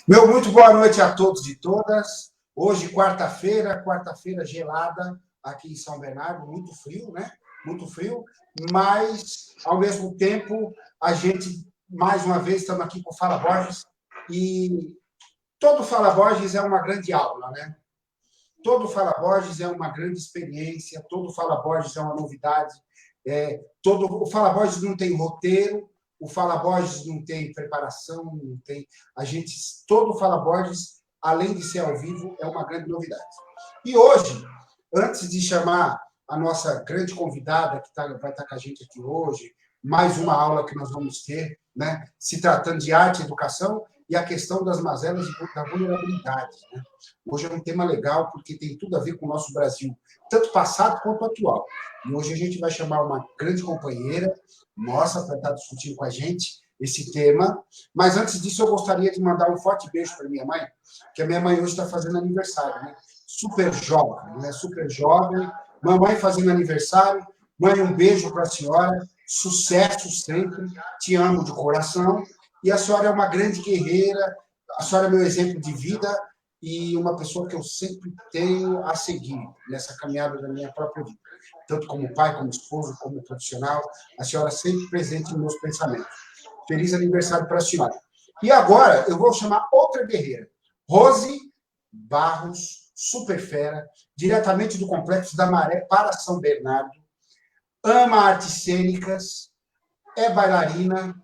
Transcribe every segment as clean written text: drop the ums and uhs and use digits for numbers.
Meu muito boa noite a todos e todas. Hoje, quarta-feira gelada aqui em São Bernardo, muito frio, né? Muito frio, mas ao mesmo tempo a gente mais uma vez estamos aqui com o Fala Borges e todo Fala Borges é uma grande aula, né? Todo Fala Borges é uma grande experiência, todo Fala Borges é uma novidade. O Fala Borges não tem roteiro, o Fala Borges não tem preparação, não tem. Todo Fala Borges, além de ser ao vivo, é uma grande novidade. E hoje, antes de chamar a nossa grande convidada vai estar com a gente aqui hoje, mais uma aula que nós vamos ter, né? Se tratando de arte e educação e a questão das mazelas e da vulnerabilidade, né? Hoje é um tema legal porque tem tudo a ver com o nosso Brasil, tanto passado quanto atual. E hoje a gente vai chamar uma grande companheira nossa para estar discutindo com a gente esse tema. Mas antes disso, eu gostaria de mandar um forte beijo para minha mãe, que a minha mãe hoje está fazendo aniversário, né? Super jovem, né? Super jovem. Mamãe fazendo aniversário. Mãe, um beijo para a senhora. Sucesso sempre. Te amo de coração. E a senhora é uma grande guerreira. A senhora é meu exemplo de vida e uma pessoa que eu sempre tenho a seguir nessa caminhada da minha própria vida. Tanto como pai, como esposo, como profissional, a senhora sempre presente nos meus pensamentos. Feliz aniversário para a senhora. E agora eu vou chamar outra guerreira, Rose Barros, super fera, diretamente do Complexo da Maré para São Bernardo, ama artes cênicas, é bailarina,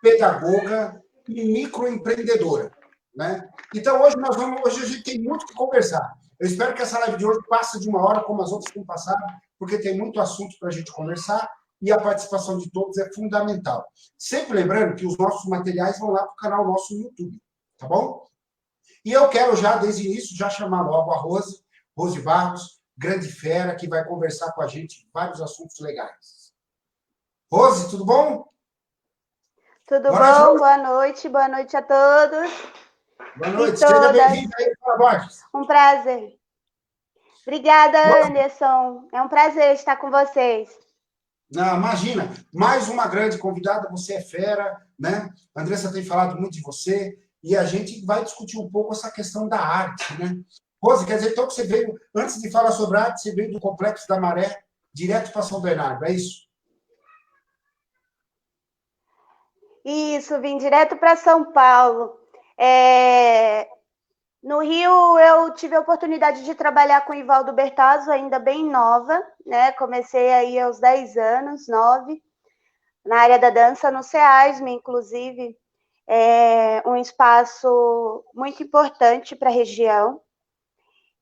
pedagoga e microempreendedora, né? Então hoje a gente tem muito que conversar. Eu espero que essa live de hoje passe de uma hora como as outras têm passado, porque tem muito assunto para a gente conversar e a participação de todos é fundamental. Sempre lembrando que os nossos materiais vão lá para o canal nosso no YouTube, tá bom? E eu quero já, desde o início, já chamar logo a Rose Barros, grande fera, que vai conversar com a gente vários assuntos legais. Rose, tudo bom? Tudo bom? Boa noite a todos. Boa E noite, seja todas. bem-vinda aí para Borges. Um prazer. Obrigada, Anderson. É um prazer estar com vocês. Não, imagina, mais uma grande convidada, você é fera, né? A Andressa tem falado muito de você e a gente vai discutir um pouco essa questão da arte, né? Rose, quer dizer, então que você veio, antes de falar sobre arte, você veio do Complexo da Maré direto para São Bernardo, é isso? Isso, vim direto para São Paulo. No Rio, eu tive a oportunidade de trabalhar com o Ivaldo Bertazzo, ainda bem nova, né? Comecei aí aos 10 anos, 9, na área da dança, no SEASM, inclusive, um espaço muito importante para a região.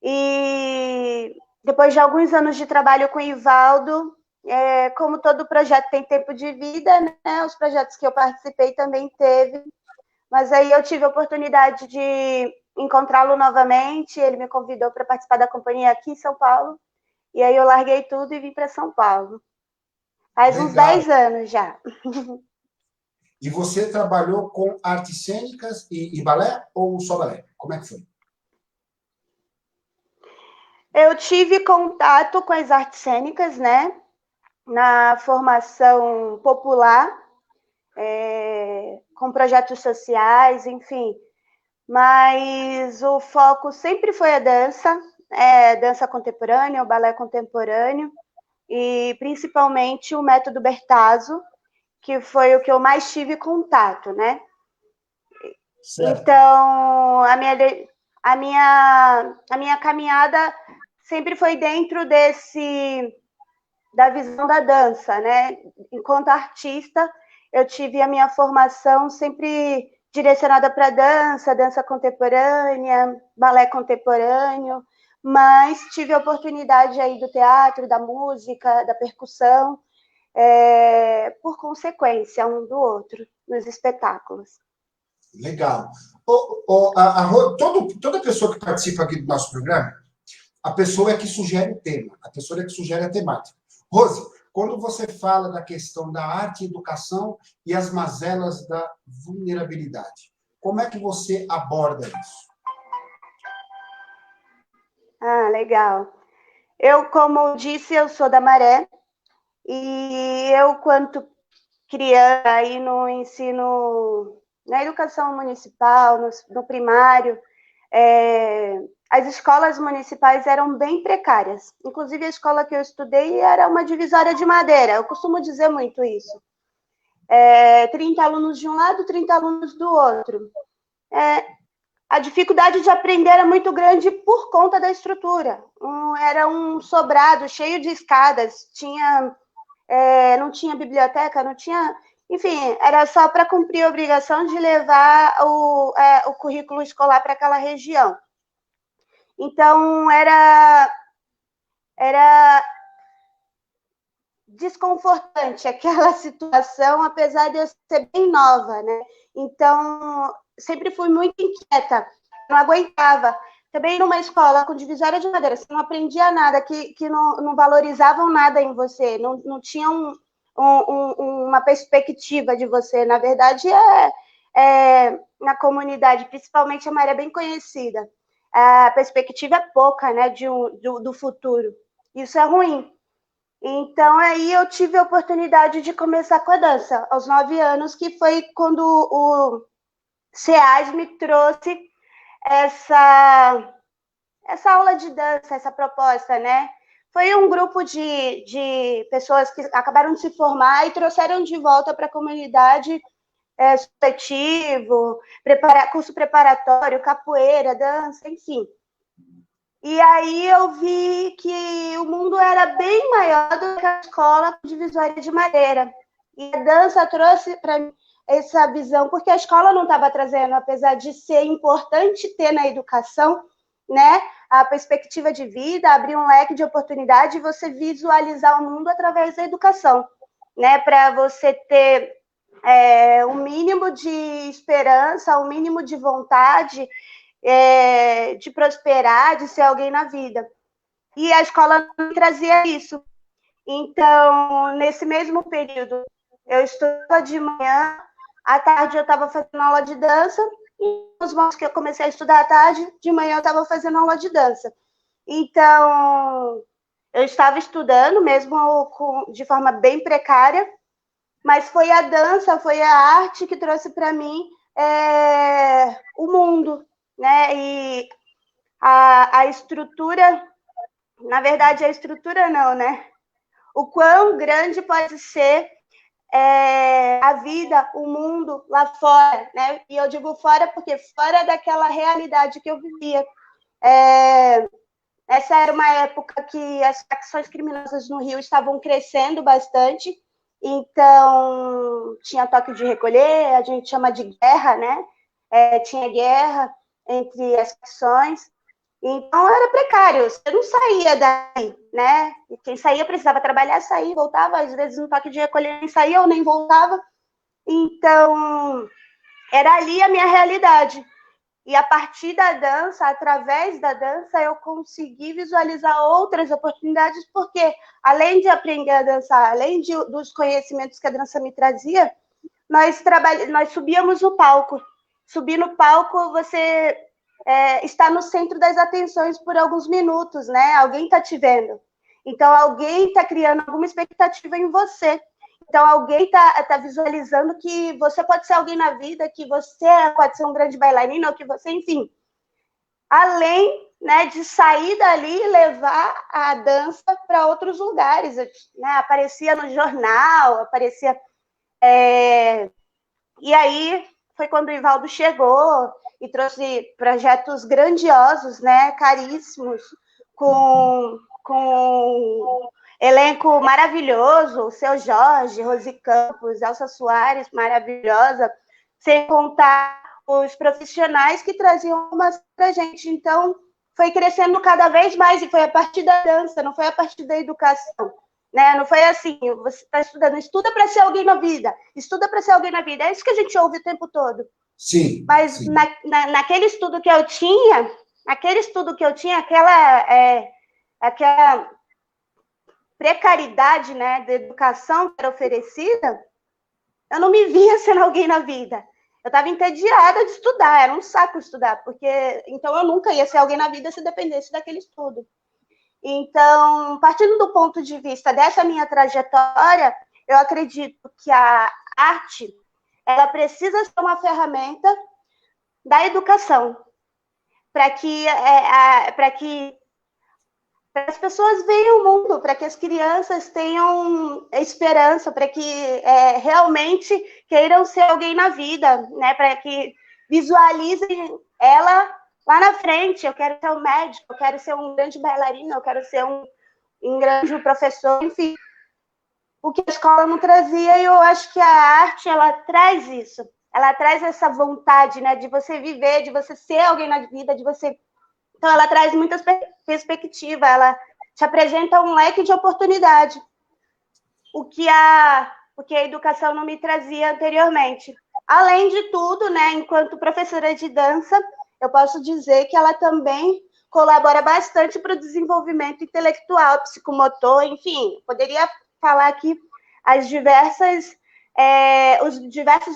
E depois de alguns anos de trabalho com o Ivaldo, como todo projeto tem tempo de vida, né? Os projetos que eu participei também teve, mas aí eu tive a oportunidade de encontrá-lo novamente, ele me convidou para participar da companhia aqui em São Paulo, e aí eu larguei tudo e vim para São Paulo. Faz uns Legal. 10 anos já. E você trabalhou com artes cênicas e balé ou só balé? Como é que foi? Eu tive contato com as artes cênicas, né? Na formação popular, com projetos sociais, enfim. Mas o foco sempre foi a dança, dança contemporânea, o balé contemporâneo, e principalmente o método Bertazzo, que foi o que eu mais tive contato, né? Certo. Então, a minha caminhada sempre foi dentro da visão da dança, né? Enquanto artista, eu tive a minha formação sempre direcionada para dança contemporânea, balé contemporâneo, mas tive a oportunidade aí do teatro, da música, da percussão, por consequência um do outro, nos espetáculos. Legal. Toda pessoa que participa aqui do nosso programa, a pessoa é que sugere o tema, a pessoa é que sugere a temática. Rose, quando você fala da questão da arte e educação e as mazelas da vulnerabilidade, como é que você aborda isso? Ah, legal. Eu, como disse, eu sou da Maré, e eu, quanto criança, aí no ensino Na educação municipal, no primário, as escolas municipais eram bem precárias. Inclusive, a escola que eu estudei era uma divisória de madeira. Eu costumo dizer muito isso. 30 alunos de um lado, 30 alunos do outro. A dificuldade de aprender era muito grande por conta da estrutura. Era um sobrado cheio de escadas, não tinha biblioteca, não tinha... Enfim, era só para cumprir a obrigação de levar o currículo escolar para aquela região. Então, era desconfortante aquela situação, apesar de eu ser bem nova, né? Então, sempre fui muito inquieta, não aguentava. Também numa escola com divisória de madeira, você não aprendia nada, que não valorizavam nada em você, não tinham uma perspectiva de você. Na verdade, na comunidade, principalmente a Maria é bem conhecida, a perspectiva é pouca, né, do futuro. Isso é ruim. Então, aí eu tive a oportunidade de começar com a dança, aos 9 anos, que foi quando o SEAS me trouxe essa aula de dança, essa proposta, né? Foi um grupo de pessoas que acabaram de se formar e trouxeram de volta para a comunidade supletivo, curso preparatório, capoeira, dança, enfim. E aí eu vi que o mundo era bem maior do que a escola com divisória de madeira. E a dança trouxe para mim essa visão, porque a escola não estava trazendo, apesar de ser importante ter na educação, né, a perspectiva de vida, abrir um leque de oportunidade e você visualizar o mundo através da educação, né, para você ter o mínimo de esperança, o mínimo de vontade de prosperar, de ser alguém na vida. E a escola não trazia isso. Então, nesse mesmo período, eu estudava de manhã, à tarde eu estava fazendo aula de dança, e os momentos que eu comecei a estudar à tarde, de manhã eu estava fazendo aula de dança. Então, eu estava estudando, mesmo de forma bem precária, mas foi a dança, foi a arte que trouxe para mim o mundo, né? E a estrutura, na verdade, a estrutura não, né? O quão grande pode ser a vida, o mundo lá fora, né? E eu digo fora porque fora daquela realidade que eu vivia. Essa era uma época que as facções criminosas no Rio estavam crescendo bastante, então tinha toque de recolher, a gente chama de guerra, né? Tinha guerra entre as facções, então era precário, você não saía daí, né? E quem saía precisava trabalhar, saía, voltava, às vezes no toque de recolher nem saía ou nem voltava, então era ali a minha realidade. E a partir da dança, através da dança, eu consegui visualizar outras oportunidades, porque além de aprender a dançar, além dos conhecimentos que a dança me trazia, nós subíamos no palco. Subir no palco, você está no centro das atenções por alguns minutos, né? Alguém está te vendo. Então, alguém está criando alguma expectativa em você. Então, alguém está visualizando que você pode ser alguém na vida, que você pode ser um grande bailarino, ou que você, enfim. Além, né, de sair dali e levar a dança para outros lugares. Né? Aparecia no jornal, aparecia... E aí, foi quando o Ivaldo chegou e trouxe projetos grandiosos, né, caríssimos, com elenco maravilhoso, o Seu Jorge, Rosi Campos, Elsa Soares, maravilhosa, sem contar os profissionais que traziam uma para a gente. Então, foi crescendo cada vez mais, e foi a partir da dança, não foi a partir da educação. Né? Não foi assim, você está estudando, estuda para ser alguém na vida, estuda para ser alguém na vida. É isso que a gente ouve o tempo todo. Sim. Mas sim. Naquele estudo que eu tinha, aquela precariedade, né, da educação que era oferecida, eu não me via sendo alguém na vida. Eu estava entediada de estudar, era um saco estudar, porque então eu nunca ia ser alguém na vida se dependesse daquele estudo. Então, partindo do ponto de vista dessa minha trajetória, eu acredito que a arte ela precisa ser uma ferramenta da educação, para que as pessoas vejam o mundo, para que as crianças tenham esperança, para que realmente queiram ser alguém na vida, né? Para que visualizem ela lá na frente. Eu quero ser um médico, eu quero ser um grande bailarino, eu quero ser um grande professor, enfim. O que a escola não trazia, e eu acho que a arte, ela traz isso. Ela traz essa vontade, né, de você viver, de você ser alguém na vida, de você... Então, ela traz muitas perspectivas, ela te apresenta um leque de oportunidade, o que a educação não me trazia anteriormente. Além de tudo, né, enquanto professora de dança, eu posso dizer que ela também colabora bastante para o desenvolvimento intelectual, psicomotor, enfim, poderia falar aqui os diversos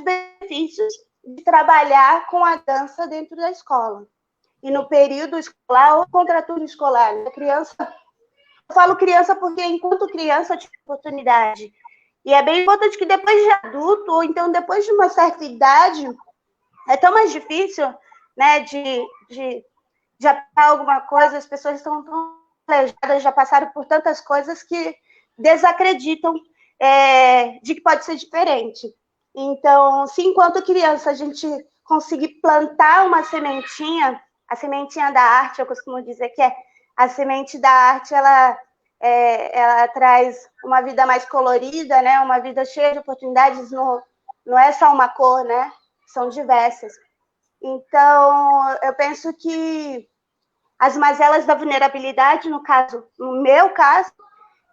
benefícios de trabalhar com a dança dentro da escola. E no período escolar ou contraturno escolar. A criança, eu falo criança porque enquanto criança eu tive oportunidade. E é bem importante que depois de adulto, ou então depois de uma certa idade, é tão mais difícil, né, de aplicar alguma coisa, as pessoas estão tão alejadas, já passaram por tantas coisas que desacreditam de que pode ser diferente. Então, se enquanto criança a gente conseguir plantar uma sementinha, a sementinha da arte, eu costumo dizer que a semente da arte, ela traz uma vida mais colorida, né? Uma vida cheia de oportunidades, não é só uma cor, né? São diversas. Então, eu penso que as mazelas da vulnerabilidade, no meu caso,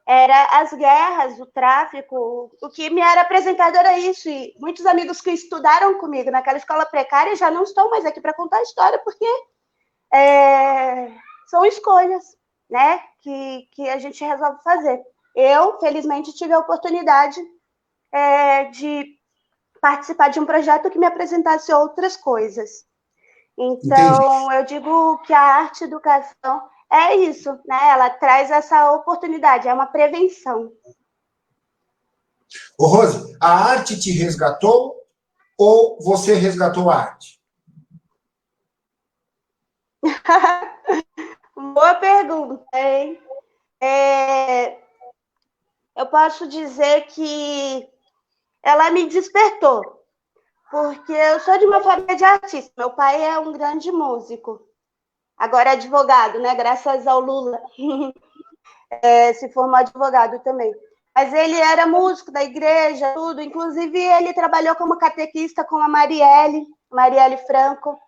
era as guerras, o tráfico, o que me era apresentado era isso, e muitos amigos que estudaram comigo naquela escola precária já não estão mais aqui para contar a história, porque são escolhas, né, que a gente resolve fazer. Eu, felizmente, tive a oportunidade de participar de um projeto que me apresentasse outras coisas. Então, eu digo que a arte educação é isso, né? Ela traz essa oportunidade, é uma prevenção. Ô, Rose, a arte te resgatou ou você resgatou a arte? Boa pergunta, hein? Eu posso dizer que ela me despertou, porque eu sou de uma família de artistas. Meu pai é um grande músico, agora é advogado, né? Graças ao Lula. Se formou advogado também. Mas ele era músico da igreja, tudo. Inclusive, ele trabalhou como catequista com a Marielle Franco.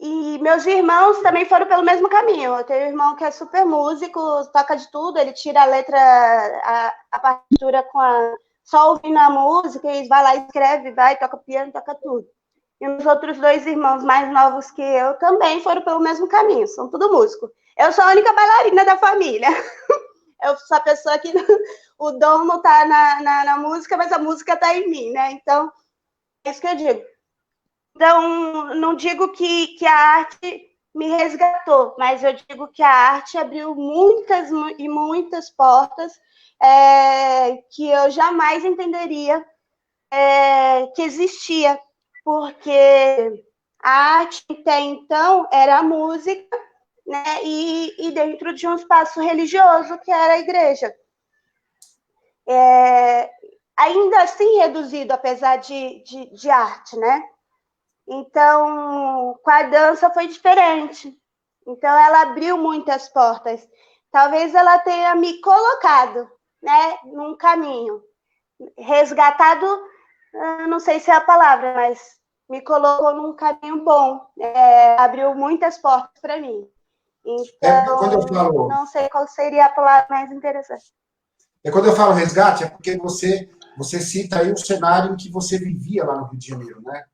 E meus irmãos também foram pelo mesmo caminho. Eu tenho um irmão que é super músico, toca de tudo, ele tira a letra, a partitura só ouvindo a música, e vai lá, escreve, toca piano, toca tudo. E os outros 2 irmãos mais novos que eu também foram pelo mesmo caminho, são tudo músico. Eu sou a única bailarina da família. Eu sou a pessoa que o dom não está na música, mas a música está em mim, né? Então, é isso que eu digo. Então, não digo que a arte me resgatou, mas eu digo que a arte abriu muitas e muitas portas que eu jamais entenderia que existia, porque a arte até então era a música, né, e dentro de um espaço religioso que era a igreja. Ainda assim reduzido, apesar de arte, né? Então, com a dança foi diferente. Então, ela abriu muitas portas. Talvez ela tenha me colocado, né, num caminho. Resgatado, não sei se é a palavra, mas me colocou num caminho bom. Abriu muitas portas para mim. Então, quando eu falo, não sei qual seria a palavra mais interessante. Quando eu falo resgate, é porque você cita aí o cenário em que você vivia lá no Rio de Janeiro, né?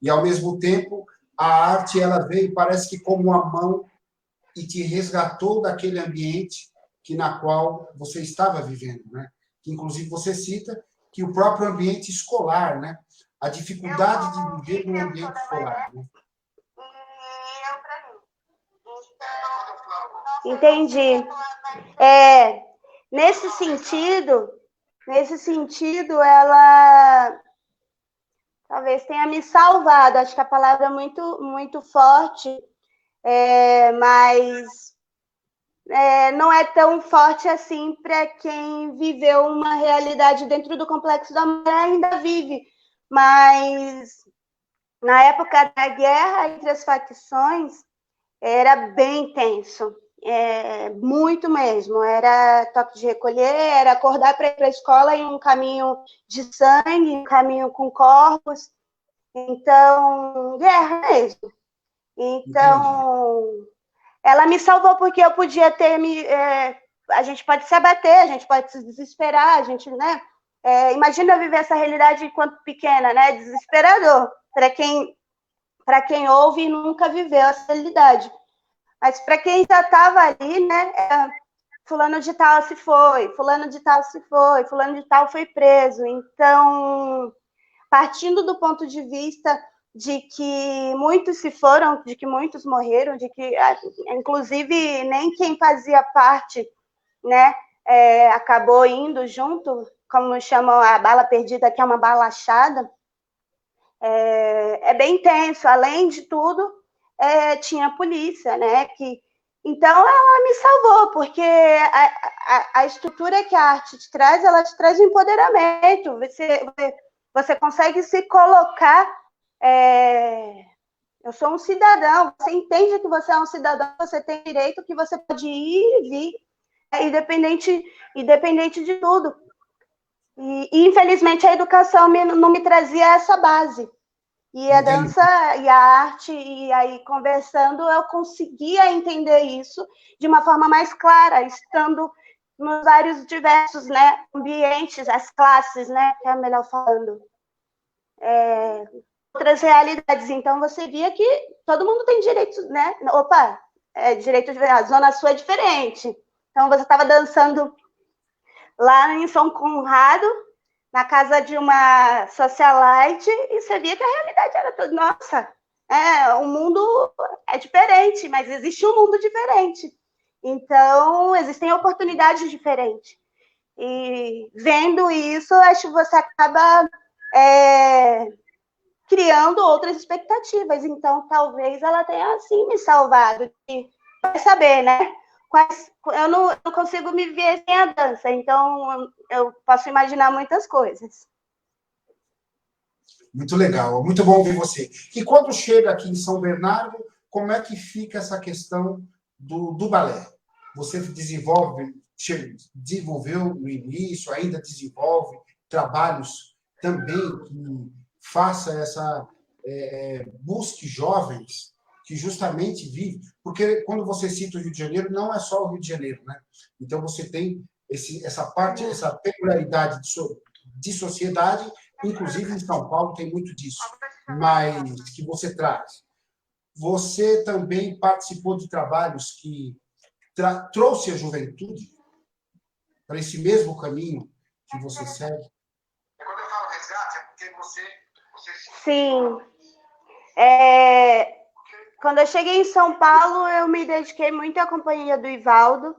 E, ao mesmo tempo, a arte, ela veio, parece que como uma mão, e te resgatou daquele ambiente na qual você estava vivendo, né? Que, inclusive, você cita que o próprio ambiente escolar, né? A dificuldade de viver no ambiente escolar, né? Entendi. Nesse sentido, Nesse sentido, ela talvez tenha me salvado. Acho que a palavra é muito forte, mas não é tão forte assim para quem viveu uma realidade dentro do Complexo da Mulher, ainda vive. Mas na época da guerra entre as facções, era bem tenso. Muito mesmo. Era toque de recolher, era acordar para ir para a escola em um caminho de sangue, um caminho com corpos. Então, guerra mesmo. Entendi. Então, ela me salvou porque eu podia ter me. A gente pode se abater, a gente pode se desesperar, a gente, né? Imagina eu viver essa realidade enquanto pequena, né? Desesperador para quem ouve e nunca viveu essa realidade. Mas para quem já estava ali, né? Fulano de tal se foi, fulano de tal se foi, fulano de tal foi preso. Então, partindo do ponto de vista de que muitos se foram, de que muitos morreram, de que, inclusive, nem quem fazia parte, né, acabou indo junto, como chamam a bala perdida, que é uma bala achada, é bem tenso. Além de tudo, tinha a polícia, né, então ela me salvou, porque a estrutura que a arte te traz, ela te traz um empoderamento, você consegue se colocar. Eu sou um cidadão, você entende que você é um cidadão, você tem direito, que você pode ir e vir, independente de tudo. E infelizmente a educação não me trazia essa base. E a Entendi. dança e a arte, e aí conversando, eu conseguia entender isso de uma forma mais clara, estando nos vários diversos, né, ambientes, as classes, né, que é melhor falando. Outras realidades. Então, você via que todo mundo tem direito, né? Opa, direito de. A Zona Sul é diferente. Então, você estava dançando lá em São Conrado, na casa de uma socialite, e você via que a realidade era toda. Nossa, o mundo é diferente, mas existe um mundo diferente. Então, existem oportunidades diferentes. E vendo isso, acho que você acaba criando outras expectativas. Então, talvez ela tenha, assim, me salvado. Vai saber, né? Eu não consigo me ver sem a dança, então eu posso imaginar muitas coisas. Muito legal, muito bom ver você. E quando chega aqui em São Bernardo, como é que fica essa questão do balé? Você desenvolveu no início, ainda desenvolve trabalhos também que faça essa busque jovens que justamente vivem, porque quando você cita o Rio de Janeiro, não é só o Rio de Janeiro, né? Então você tem essa parte, essa peculiaridade de sociedade. Inclusive, em São Paulo tem muito disso, mas que você traz. Você também participou de trabalhos que trouxe a juventude para esse mesmo caminho que você segue? Quando eu falo resgate, é porque Sim. Quando eu cheguei em São Paulo, eu me dediquei muito à companhia do Ivaldo,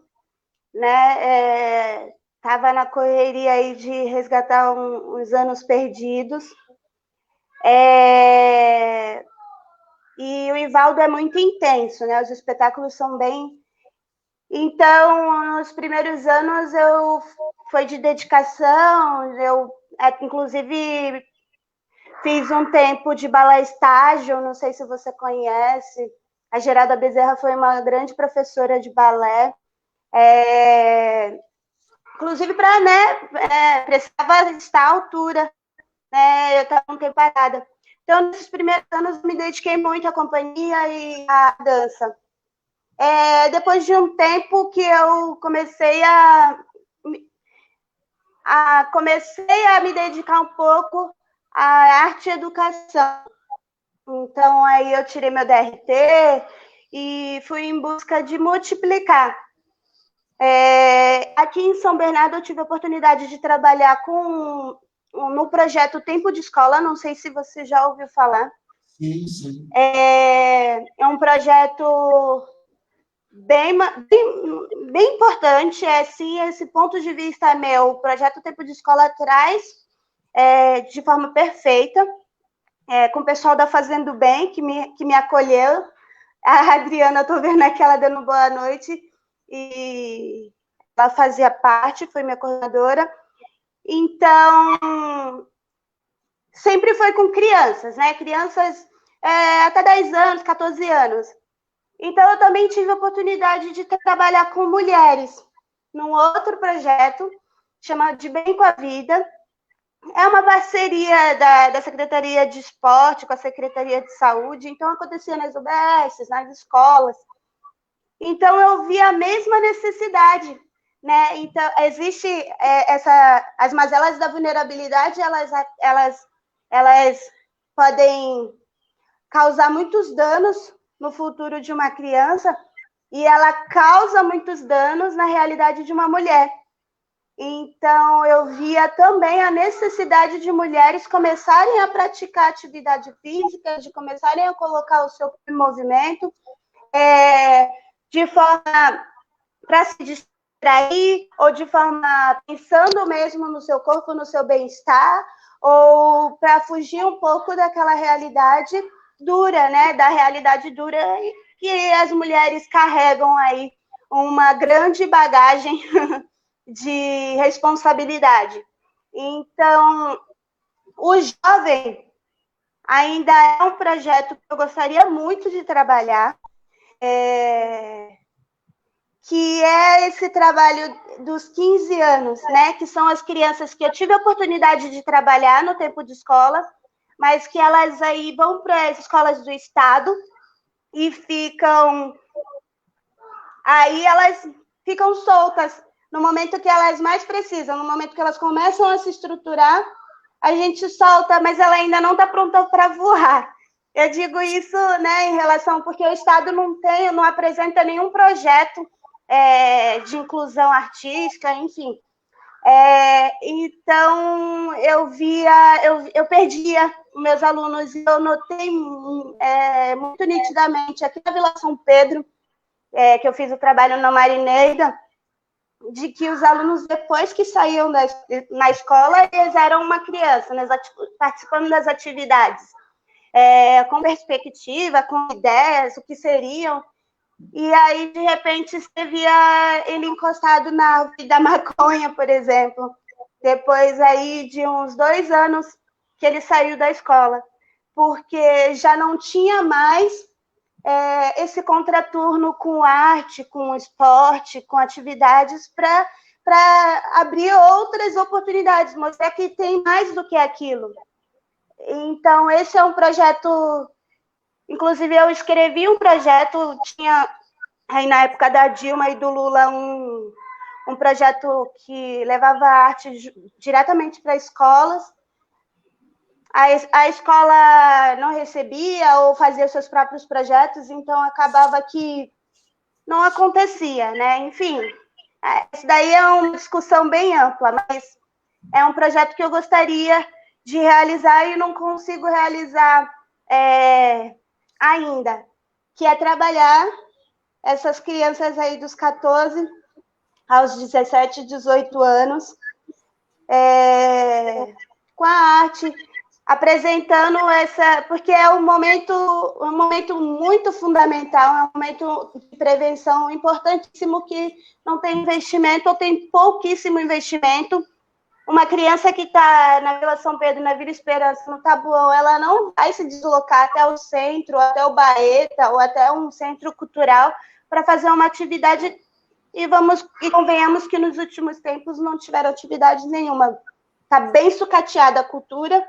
né? Estava na correria aí de resgatar uns anos perdidos. E o Ivaldo é muito intenso, né? Os espetáculos são bem. Então, nos primeiros anos foi de dedicação, inclusive fiz um tempo de balé estágio, não sei se você conhece. A Geralda Bezerra foi uma grande professora de balé. Inclusive para, né, precisava estar à altura, né? Eu estava um tempo parada. Então, nesses primeiros anos, me dediquei muito à companhia e à dança. Depois de um tempo que eu comecei a me dedicar um pouco à arte e educação. Então, aí eu tirei meu DRT e fui em busca de multiplicar. Aqui em São Bernardo, eu tive a oportunidade de trabalhar no projeto Tempo de Escola, não sei se você já ouviu falar. Sim, sim. É um projeto bem importante, sim, esse ponto de vista meu, o projeto Tempo de Escola traz de forma perfeita, com o pessoal da Fazendo Bem, que me acolheu. A Adriana, estou vendo aqui ela dando boa noite, e ela fazia parte, foi minha coordenadora. Então, sempre foi com crianças, né? Crianças até 10 anos, 14 anos. Então, eu também tive a oportunidade de trabalhar com mulheres num outro projeto chamado De Bem com a Vida. É uma parceria da Secretaria de Esporte com a Secretaria de Saúde, então acontecia nas UBSs, nas escolas. Então, eu vi a mesma necessidade, né? Então, existe as mazelas da vulnerabilidade, elas podem causar muitos danos no futuro de uma criança, e ela causa muitos danos na realidade de uma mulher. Então, eu via também a necessidade de mulheres começarem a praticar atividade física, de começarem a colocar o seu corpo em movimento, de forma para se distrair, ou de forma pensando mesmo no seu corpo, no seu bem-estar, ou para fugir um pouco daquela realidade dura, né? Da realidade dura que as mulheres carregam aí uma grande bagagem de responsabilidade. Então, o jovem ainda é um projeto que eu gostaria muito de trabalhar, que é esse trabalho dos 15 anos, né? Que são as crianças que eu tive a oportunidade de trabalhar no tempo de escola, mas que elas aí vão para as escolas do estado e elas ficam soltas no momento que elas mais precisam, no momento que elas começam a se estruturar, a gente solta, mas ela ainda não está pronta para voar. Eu digo isso, né, em relação, porque o estado não apresenta nenhum projeto de inclusão artística, enfim. Então, eu perdia meus alunos, e eu notei muito nitidamente aqui na Vila São Pedro, que eu fiz o trabalho na Marineida, de que os alunos, depois que saíam na escola, eles eram uma criança, né, participando das atividades, com perspectiva, com ideias, o que seriam. E aí, de repente, você via ele encostado na árvore da maconha, por exemplo. Depois aí de uns 2 anos que ele saiu da escola, porque já não tinha mais esse contraturno com arte, com esporte, com atividades para abrir outras oportunidades, mostrar que tem mais do que aquilo. Então, esse é um projeto. Inclusive, eu escrevi um projeto, tinha aí na época da Dilma e do Lula um projeto que levava a arte diretamente para escolas. A escola não recebia ou fazia seus próprios projetos, então acabava que não acontecia, né? Enfim, isso daí é uma discussão bem ampla, mas é um projeto que eu gostaria de realizar e não consigo realizar ainda, que é trabalhar essas crianças aí dos 14 aos 17, 18 anos, com a arte, apresentando porque é um momento muito fundamental, é um momento de prevenção importantíssimo, que não tem investimento, ou tem pouquíssimo investimento. Uma criança que está na Vila São Pedro, na Vila Esperança, no Tabuão, ela não vai se deslocar até o centro, até o Baeta, ou até um centro cultural para fazer uma atividade, e convenhamos que nos últimos tempos não tiveram atividade nenhuma. Está bem sucateada a cultura,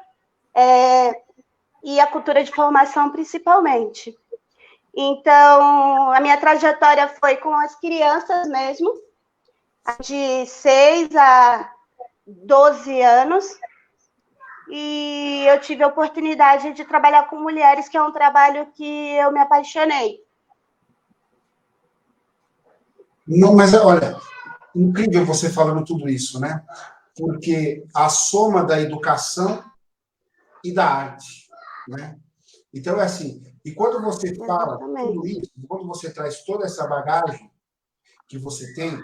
e a cultura de formação principalmente. Então, a minha trajetória foi com as crianças mesmo, de 6 a 12 anos, e eu tive a oportunidade de trabalhar com mulheres, que é um trabalho que eu me apaixonei. Não, mas olha, incrível você falando tudo isso, né? Porque a soma da educação e da arte, né? Então, é assim, e quando você fala Exatamente. tudo isso, quando você traz toda essa bagagem que você tem,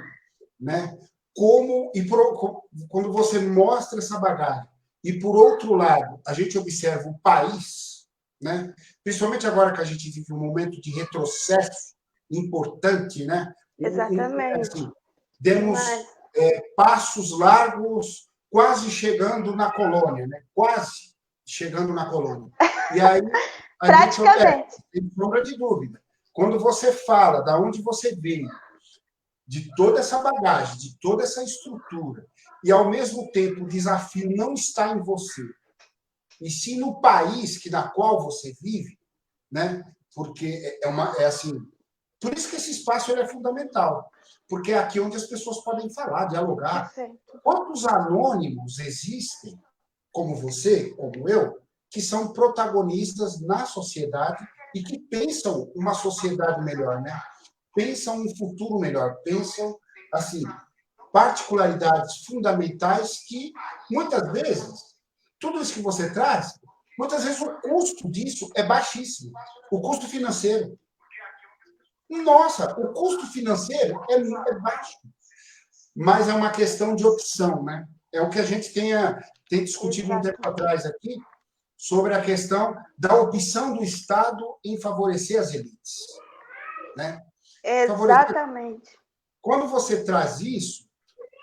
né? Quando você mostra essa bagagem, e por outro lado, a gente observa o país, né? Principalmente agora que a gente vive um momento de retrocesso importante, né? Exatamente. Assim, demos passos largos, quase chegando na colônia, né? Quase chegando na colônia. E aí, praticamente. sem sombra de dúvida. Quando você fala da onde você veio, de toda essa bagagem, de toda essa estrutura, e ao mesmo tempo o desafio não está em você, e sim no país na qual você vive, né? Porque é assim, por isso que esse espaço ele é fundamental, porque é aqui onde as pessoas podem falar, dialogar. Perfeito. Quantos anônimos existem, como você, como eu, que são protagonistas na sociedade e que pensam uma sociedade melhor, né? Pensam um futuro melhor, pensam, assim, particularidades fundamentais que, muitas vezes, tudo isso que você traz, muitas vezes o custo disso é baixíssimo. O custo financeiro. Nossa, o custo financeiro é baixo. Mas é uma questão de opção, né? É o que a gente tem discutido um tempo atrás aqui, sobre a questão da opção do Estado em favorecer as elites. Né? Exatamente. Quando você traz isso,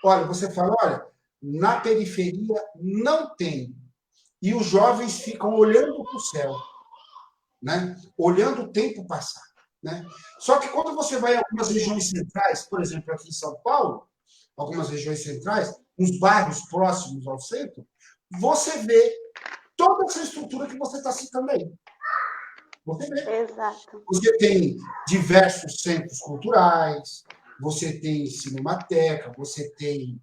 olha, você fala, olha, na periferia não tem. E os jovens ficam olhando para o céu, né? Olhando o tempo passar. Né? Só que quando você vai em algumas regiões centrais, por exemplo, aqui em São Paulo, algumas regiões centrais, uns bairros próximos ao centro, você vê toda essa estrutura que você está citando aí. Você vê. Exato. Você tem diversos centros culturais, você tem cinemateca, você tem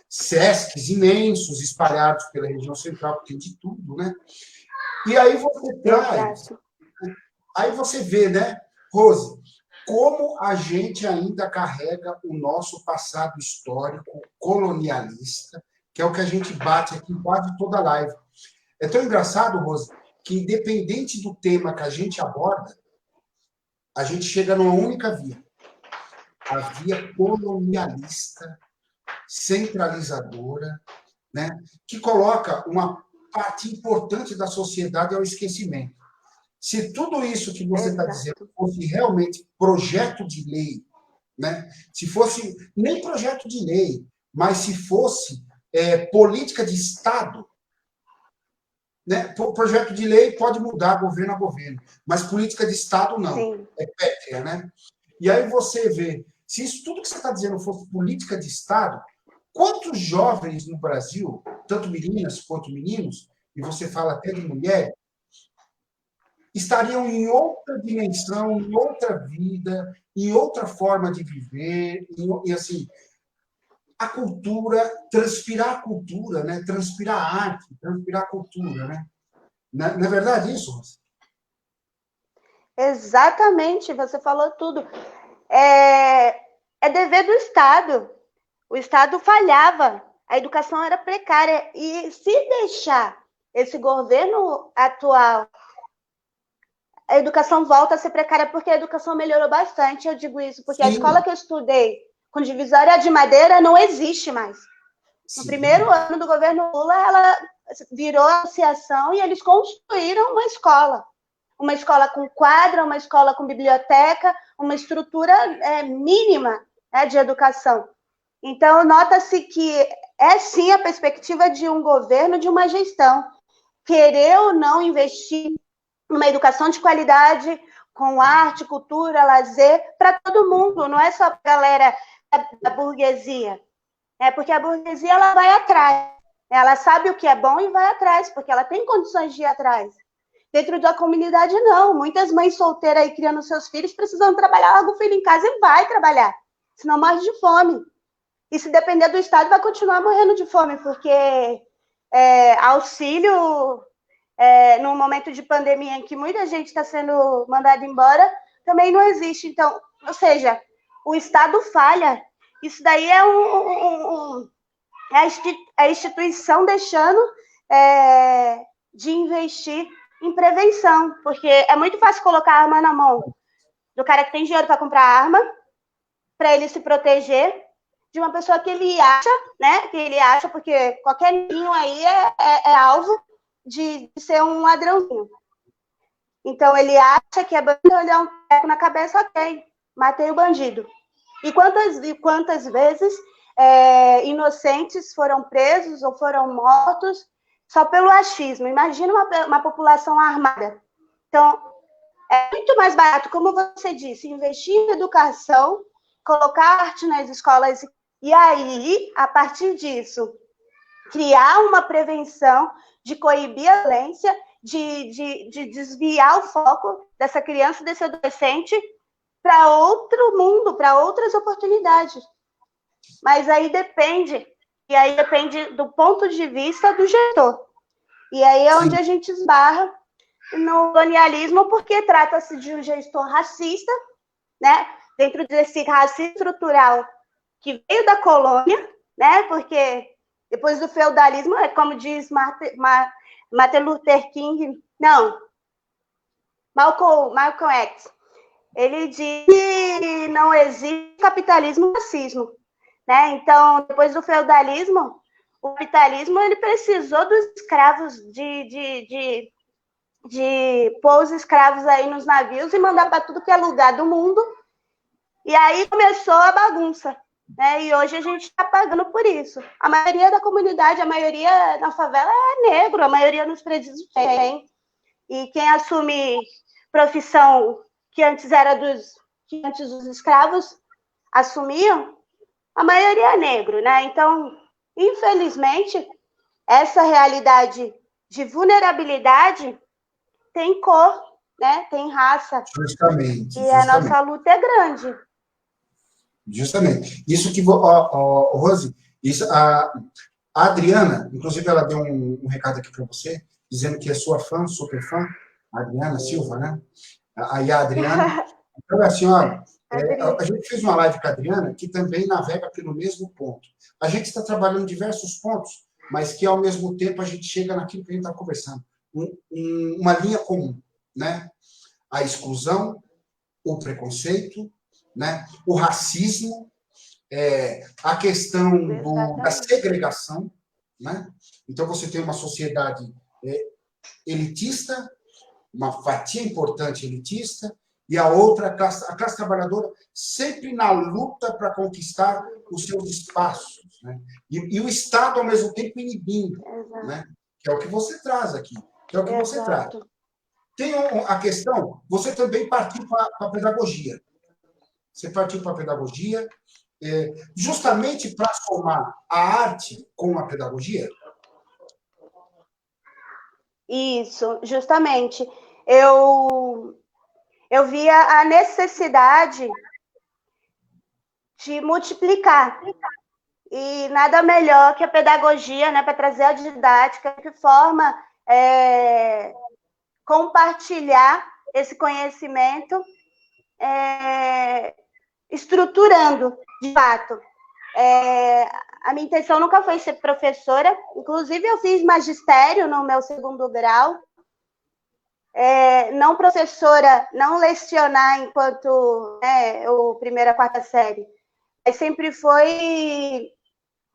SESCs imensos espalhados pela região central, que tem de tudo, né? E aí você traz, aí você vê, né, Rose, como a gente ainda carrega o nosso passado histórico colonialista, que é o que a gente bate aqui em quase toda a live. É tão engraçado, Rose, que independente do tema que a gente aborda, a gente chega numa única via. A via colonialista, centralizadora, né, que coloca uma parte importante da sociedade ao esquecimento. Se tudo isso que você está dizendo fosse realmente projeto de lei, né, se fosse nem projeto de lei, mas se fosse política de Estado, né, projeto de lei pode mudar governo a governo, mas política de Estado não. Sim. É pétrea, né? E aí você vê, se isso tudo que você está dizendo fosse política de Estado, quantos jovens no Brasil, tanto meninas quanto meninos, e você fala até de mulheres, estariam em outra dimensão, em outra vida, em outra forma de viver, e assim, a cultura, transpirar a cultura, né? Transpirar a arte, transpirar a cultura, né? Não é verdade isso, Rosa? Exatamente, você falou tudo. É dever do Estado. O Estado falhava, a educação era precária. E se deixar esse governo atual, a educação volta a ser precária, porque a educação melhorou bastante. Eu digo isso porque Sim. A escola que eu estudei, com divisória de madeira, não existe mais. No primeiro ano do governo Lula, ela virou associação e eles construíram uma escola com quadra, uma escola com biblioteca, uma estrutura mínima, né, de educação. Então, nota-se que é sim a perspectiva de um governo, de uma gestão, querer ou não investir numa educação de qualidade, com arte, cultura, lazer, para todo mundo, não é só para a galera da burguesia. Porque a burguesia ela vai atrás, ela sabe o que é bom e vai atrás, porque ela tem condições de ir atrás. Dentro da comunidade, não. Muitas mães solteiras aí criando seus filhos precisam trabalhar, larga o filho em casa e vai trabalhar, senão morre de fome. E se depender do Estado, vai continuar morrendo de fome, porque auxílio, num momento de pandemia em que muita gente está sendo mandada embora, também não existe. Então, ou seja, o Estado falha. Isso daí é a instituição deixando de investir em prevenção, porque é muito fácil colocar a arma na mão do cara que tem dinheiro para comprar arma, para ele se proteger de uma pessoa que ele acha, né? Que ele acha, porque qualquer ninho aí é alvo de ser um ladrãozinho. Então, ele acha que é bandido, ele dá um teco na cabeça, ok, matei o bandido. E quantas vezes inocentes foram presos ou foram mortos só pelo achismo? Imagina uma população armada. Então, é muito mais barato, como você disse, investir em educação, colocar arte nas escolas e aí, a partir disso, criar uma prevenção de coibir a violência, de desviar o foco dessa criança, desse adolescente para outro mundo, para outras oportunidades. Mas aí depende do ponto de vista do gestor. E aí é onde a gente esbarra no colonialismo, porque trata-se de um gestor racista, né? Dentro desse racismo estrutural que veio da colônia, né? Porque depois do feudalismo, é como diz Martin Luther King, não, Malcolm X, ele diz que não existe capitalismo e racismo, né? Então, depois do feudalismo, o capitalismo ele precisou dos escravos de pôr os escravos aí nos navios e mandar para tudo que é lugar do mundo. E aí começou a bagunça, né? E hoje a gente está pagando por isso. A maioria da comunidade, a maioria na favela é negro, a maioria nos presídios tem. E quem assume profissão que antes os escravos assumiam, a maioria é negro, né? Então, infelizmente, essa realidade de vulnerabilidade tem cor, né? Tem raça. Justamente. E a nossa luta é grande. Justamente. Isso que, Rose, isso, a Adriana, inclusive, ela deu um recado aqui para você, dizendo que é sua fã, super fã, a Adriana Silva, né? Aí a Adriana. Então, assim, olha, a gente fez uma live com a Adriana que também navega pelo mesmo ponto. A gente está trabalhando diversos pontos, mas que, ao mesmo tempo, a gente chega naquilo que a gente está conversando. Uma linha comum, né? A exclusão, o preconceito, né? O racismo, a questão da segregação, né? Então, você tem uma sociedade elitista, uma fatia importante elitista, e a outra, a classe trabalhadora, sempre na luta para conquistar os seus espaços, né? E o Estado, ao mesmo tempo, inibindo, né? Que é o que você traz aqui, que é o que você traz. Tem a questão, você também partiu para a pedagogia. Você partiu para a pedagogia, justamente para somar a arte com a pedagogia? Isso, justamente. Eu via a necessidade de multiplicar. E nada melhor que a pedagogia, né, para trazer a didática, de que forma compartilhar esse conhecimento, estruturando, de fato. A minha intenção nunca foi ser professora, inclusive eu fiz magistério no meu segundo grau, não professora, não lecionar enquanto o primeira, quarta série, mas sempre foi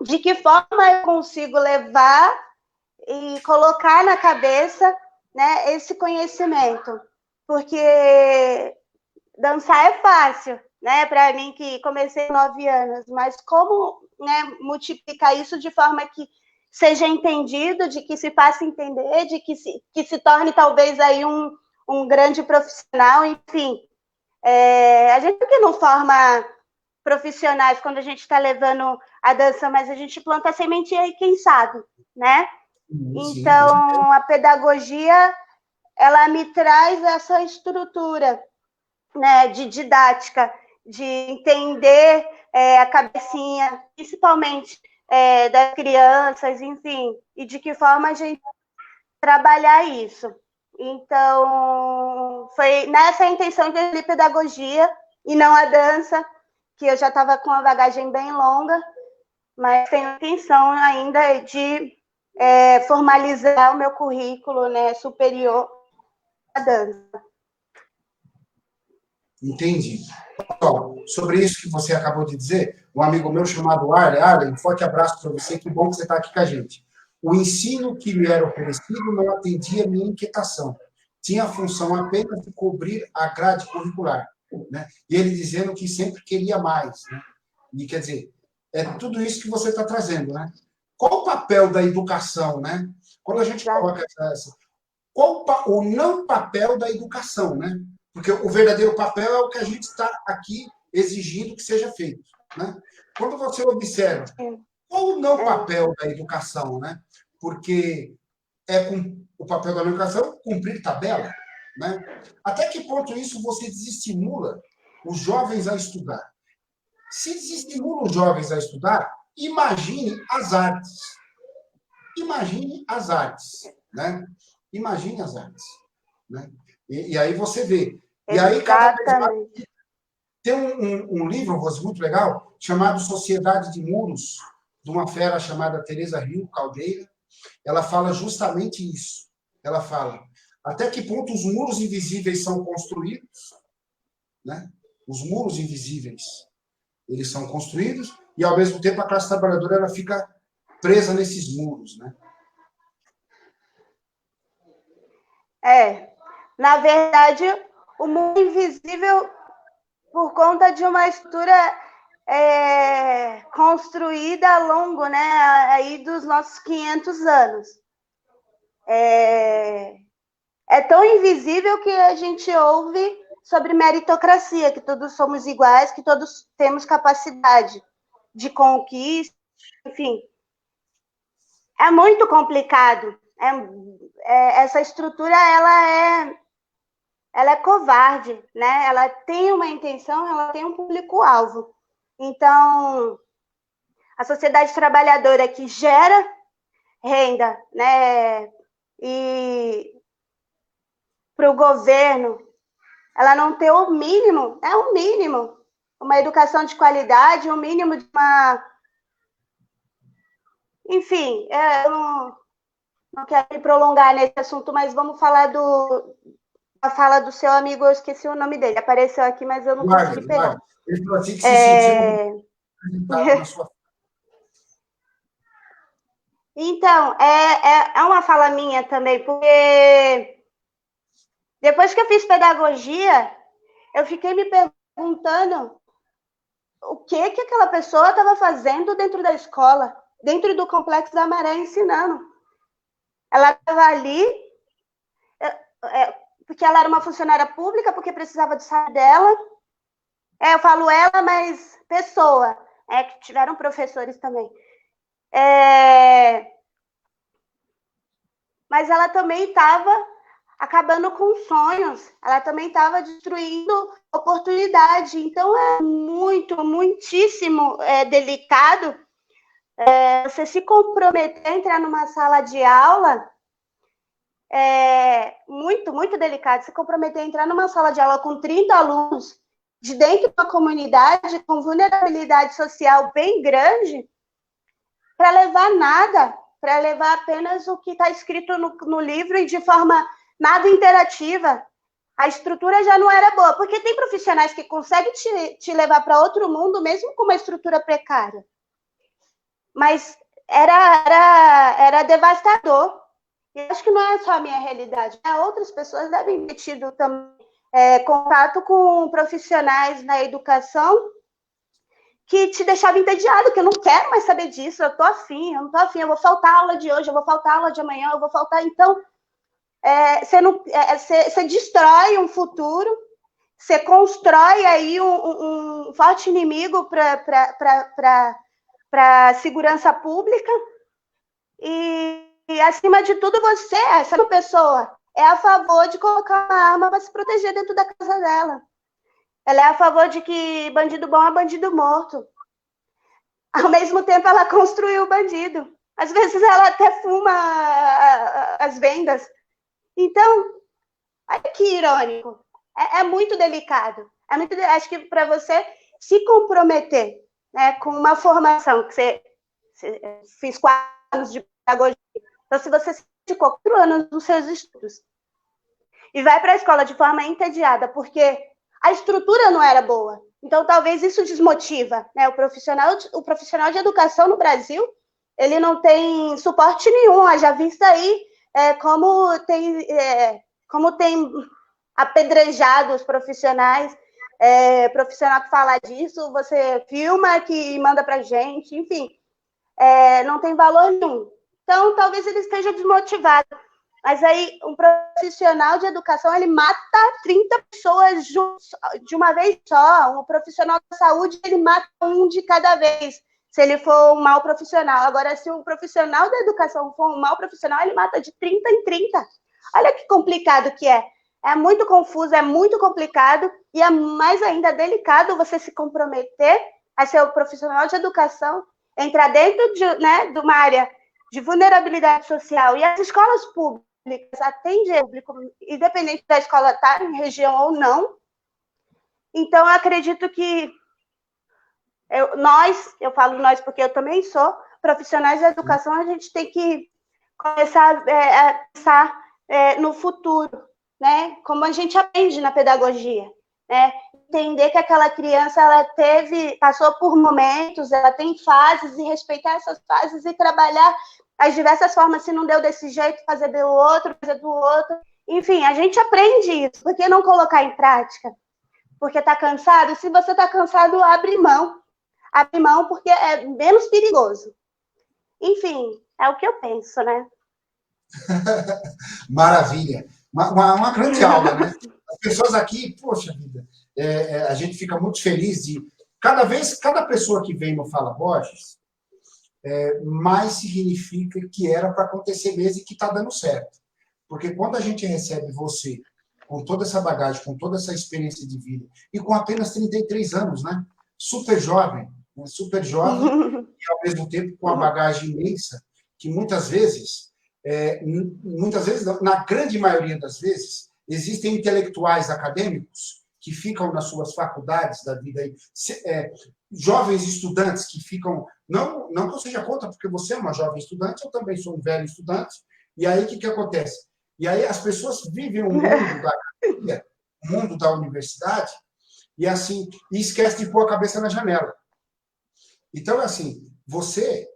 de que forma eu consigo levar e colocar na cabeça, né, esse conhecimento, porque dançar é fácil, né, para mim que comecei com 9 anos, mas como, né, multiplicar isso de forma que seja entendido, de que se faça entender, de que se torne talvez aí um grande profissional, enfim. A gente que não forma profissionais quando a gente está levando a dança, mas a gente planta a sementinha aí, quem sabe, né? Sim, então, a pedagogia, ela me traz essa estrutura, né, de didática, de entender a cabecinha, principalmente das crianças, enfim, e de que forma a gente trabalhar isso. Então, foi nessa intenção de escolher pedagogia e não a dança, que eu já estava com uma bagagem bem longa, mas tenho intenção ainda de formalizar o meu currículo, né, superior à dança. Entendi. Bom, sobre isso que você acabou de dizer, um amigo meu chamado Arlen, um forte abraço para você, que bom que você está aqui com a gente. O ensino que me era oferecido não atendia a minha inquietação. Tinha a função apenas de cobrir a grade curricular. Né? E ele dizendo que sempre queria mais. Né? E quer dizer, é tudo isso que você está trazendo. Né? Qual o papel da educação? Né? Quando a gente coloca qual o não papel da educação? Né? Porque o verdadeiro papel é o que a gente está aqui exigindo que seja feito. Né? Quando você observa, qual o não papel da educação? Né? Porque o papel da educação cumprir tabela. Né? Até que ponto isso você desestimula os jovens a estudar? Se desestimula os jovens a estudar, imagine as artes. Imagine as artes. Né? Imagine as artes. Né? E aí você vê. E aí, cada vez mais, tem um livro, Rose, muito legal, chamado Sociedade de Muros, de uma fera chamada Teresa Rio Caldeira. Ela fala justamente isso. Ela fala até que ponto os muros invisíveis são construídos, né? Os muros invisíveis, eles são construídos e, ao mesmo tempo, a classe trabalhadora ela fica presa nesses muros, né? Na verdade, o mundo invisível, por conta de uma estrutura construída ao longo, né, aí dos nossos 500 anos. É tão invisível que a gente ouve sobre meritocracia, que todos somos iguais, que todos temos capacidade de conquista, enfim. É muito complicado. Essa estrutura, ela é covarde, né? Ela tem uma intenção, ela tem um público-alvo. Então, a sociedade trabalhadora que gera renda, né, e para o governo, ela não ter o mínimo, uma educação de qualidade, o mínimo de uma... Enfim, eu não quero me prolongar nesse assunto, mas vamos falar a fala do seu amigo, eu esqueci o nome dele, apareceu aqui, mas eu não consegui pegar. Ele falou assim que se sentiu na sua... Então, é uma fala minha também, porque depois que eu fiz pedagogia, eu fiquei me perguntando o que aquela pessoa estava fazendo dentro da escola, dentro do Complexo da Maré, ensinando. Ela estava ali, porque ela era uma funcionária pública, porque precisava do salário dela. Eu falo ela, mas pessoa, que tiveram professores também. Mas ela também estava acabando com sonhos, ela também estava destruindo oportunidade. Então, é muitíssimo delicado você se comprometer a entrar numa sala de aula, muito delicado, se comprometer a entrar numa sala de aula com 30 alunos, de dentro de uma comunidade com vulnerabilidade social bem grande, para levar nada, para levar apenas o que está escrito no livro e de forma nada interativa. A estrutura já não era boa, porque tem profissionais que conseguem te levar para outro mundo, mesmo com uma estrutura precária. Mas era devastador. E acho que não é só a minha realidade, né? Outras pessoas devem ter tido também contato com profissionais na educação que te deixava entediado, que eu não quero mais saber disso, eu não tô afim, eu vou faltar a aula de hoje, eu vou faltar a aula de amanhã, eu vou faltar. Então, você destrói um futuro, você constrói aí um forte inimigo para a segurança pública e, acima de tudo, você, essa pessoa, é a favor de colocar uma arma para se proteger dentro da casa dela. Ela é a favor de que bandido bom é bandido morto. Ao mesmo tempo, ela construiu o bandido. Às vezes, ela até fuma as vendas. Então, olha que irônico. É muito delicado. Acho que para você se comprometer, né, com uma formação que você fez 4 anos de pedagogia, Então, se você se dedicou 4 anos nos seus estudos e vai para a escola de forma entediada, porque a estrutura não era boa, então talvez isso desmotiva, né? O profissional de educação no Brasil, ele não tem suporte nenhum, haja vista aí como tem apedrejado os profissionais, profissional que fala disso, você filma que manda pra gente, enfim, não tem valor nenhum. Então, talvez ele esteja desmotivado. Mas aí, um profissional de educação, ele mata 30 pessoas de uma vez só. Um profissional da saúde, ele mata um de cada vez, se ele for um mau profissional. Agora, se um profissional da educação for um mau profissional, ele mata de 30 em 30. Olha que complicado que é. É muito confuso, é muito complicado e é mais ainda delicado você se comprometer a ser um profissional de educação, entrar dentro de uma área de vulnerabilidade social. E as escolas públicas atendem o público, independente da escola estar em região ou não. Então, eu acredito que eu falo nós porque eu também sou, profissionais de educação, a gente tem que começar a pensar no futuro, né? Como a gente aprende na pedagogia, né? Entender que aquela criança passou por momentos, ela tem fases, e respeitar essas fases e trabalhar as diversas formas. Se não deu desse jeito, fazer do outro, fazer do outro. Enfim, a gente aprende isso. Por que não colocar em prática? Porque está cansado? Se você está cansado, abre mão. Abre mão porque é menos perigoso. Enfim, é o que eu penso, né? Maravilha. Uma grande aula, né? As pessoas aqui, poxa vida, a gente fica muito feliz de... Cada pessoa que vem no Fala Borges, mais significa que era para acontecer mesmo e que está dando certo. Porque quando a gente recebe você com toda essa bagagem, com toda essa experiência de vida, e com apenas 33 anos, né? Super jovem, e ao mesmo tempo com uma bagagem imensa, que muitas vezes não, na grande maioria das vezes, existem intelectuais acadêmicos que ficam nas suas faculdades da vida aí, jovens estudantes que ficam, não que eu seja contra, porque você é uma jovem estudante, eu também sou um velho estudante, e aí o que acontece? E aí as pessoas vivem o mundo da academia, o mundo da universidade, e assim, e esquece de pôr a cabeça na janela. Então, assim, você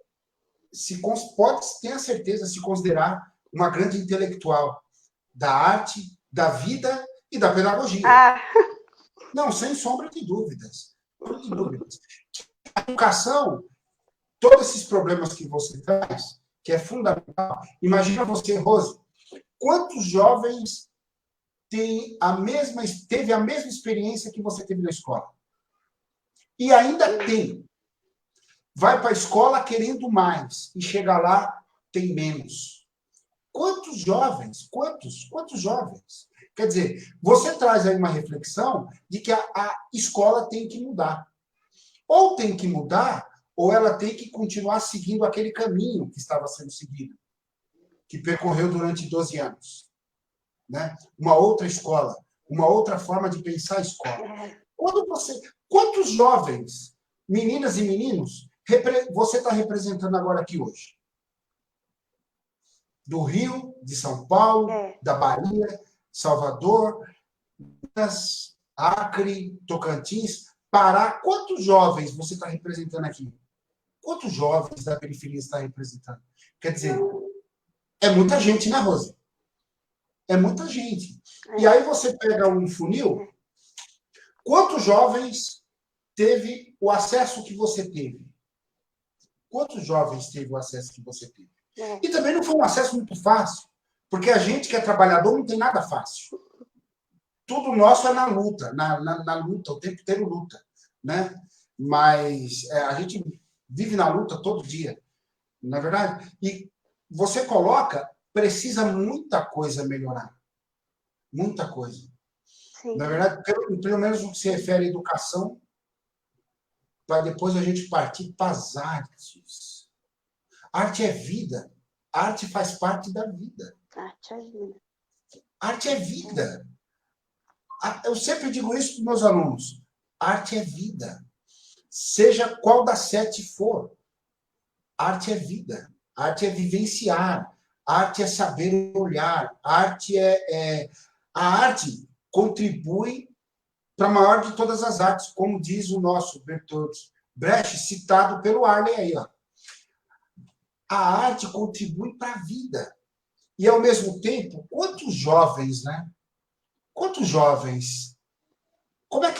pode, tenha certeza, se considerar uma grande intelectual da arte, da vida e da pedagogia. Não, sem sombra de dúvidas. A educação, todos esses problemas que você traz, que é fundamental. Imagina você, Rose, quantos jovens teve a mesma experiência que você teve na escola? E ainda tem. Vai para a escola querendo mais e chega lá, tem menos. Quantos jovens? Quantos jovens? Quer dizer, você traz aí uma reflexão de que a escola tem que mudar. Ou tem que mudar, ou ela tem que continuar seguindo aquele caminho que estava sendo seguido, que percorreu durante 12 anos. Né? Uma outra escola, uma outra forma de pensar a escola. Quantos jovens, meninas e meninos, você está representando agora aqui hoje? Do Rio, de São Paulo, da Bahia, Salvador, Minas, Acre, Tocantins, Pará. Quantos jovens você está representando aqui? Quantos jovens da periferia está representando? Quer dizer, é muita gente, né, Rosa? É muita gente. E aí você pega um funil, quantos jovens teve o acesso que você teve? Quantos jovens teve o acesso que você teve? E também não foi um acesso muito fácil, porque a gente que é trabalhador não tem nada fácil. Tudo nosso é na luta, na luta, o tempo inteiro luta. Né? Mas a gente vive na luta todo dia, não é verdade? E você coloca, precisa muita coisa melhorar. Muita coisa. Sim. Na verdade, pelo menos no que se refere à educação, para depois a gente partir para as artes. Arte é vida. Arte faz parte da vida. Arte é vida. Arte é vida. Eu sempre digo isso para os meus alunos. Arte é vida. Seja qual das 7 for. Arte é vida. Arte é vivenciar. arte é saber olhar, a arte contribui para a maior de todas as artes, como diz o nosso Bertolt Brecht, citado pelo Arley aí, ó. A arte contribui para a vida. E, ao mesmo tempo, quantos jovens, né? Quantos jovens? Como é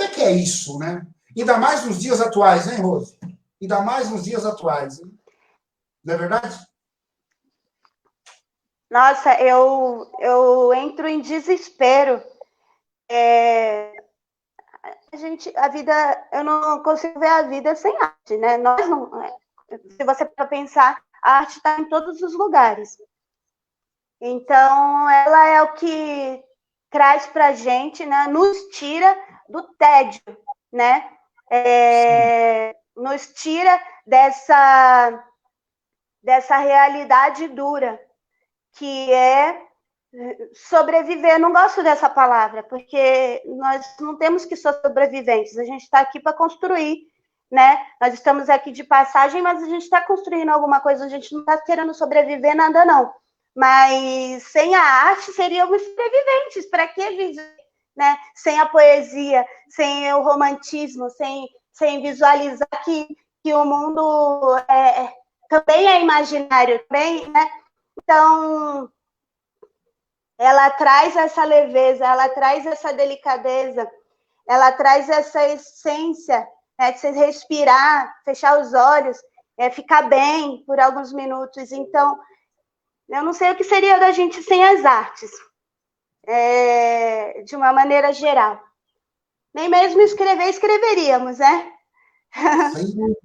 que é isso, né? Ainda mais nos dias atuais, hein, Rose? Ainda mais nos dias atuais, hein? Não é verdade? Nossa, eu entro em desespero. A vida, eu não consigo ver a vida sem arte, né? Nós não, se você for pensar, a arte está em todos os lugares. Então, ela é o que traz para a gente, né? Nos tira do tédio, né? Nos tira dessa realidade dura, que é sobreviver. Não gosto dessa palavra, porque nós não temos que ser sobreviventes, a gente está aqui para construir, né? Nós estamos aqui de passagem, mas a gente está construindo alguma coisa, a gente não está querendo sobreviver nada, não. Mas sem a arte seríamos sobreviventes, para que viver? Né? Sem a poesia, sem o romantismo, sem visualizar que o mundo também é imaginário, também, né? Então, ela traz essa leveza, ela traz essa delicadeza, ela traz essa essência, né, de você respirar, fechar os olhos, ficar bem por alguns minutos. Então, eu não sei o que seria da gente sem as artes, de uma maneira geral. Nem mesmo escreveríamos, né?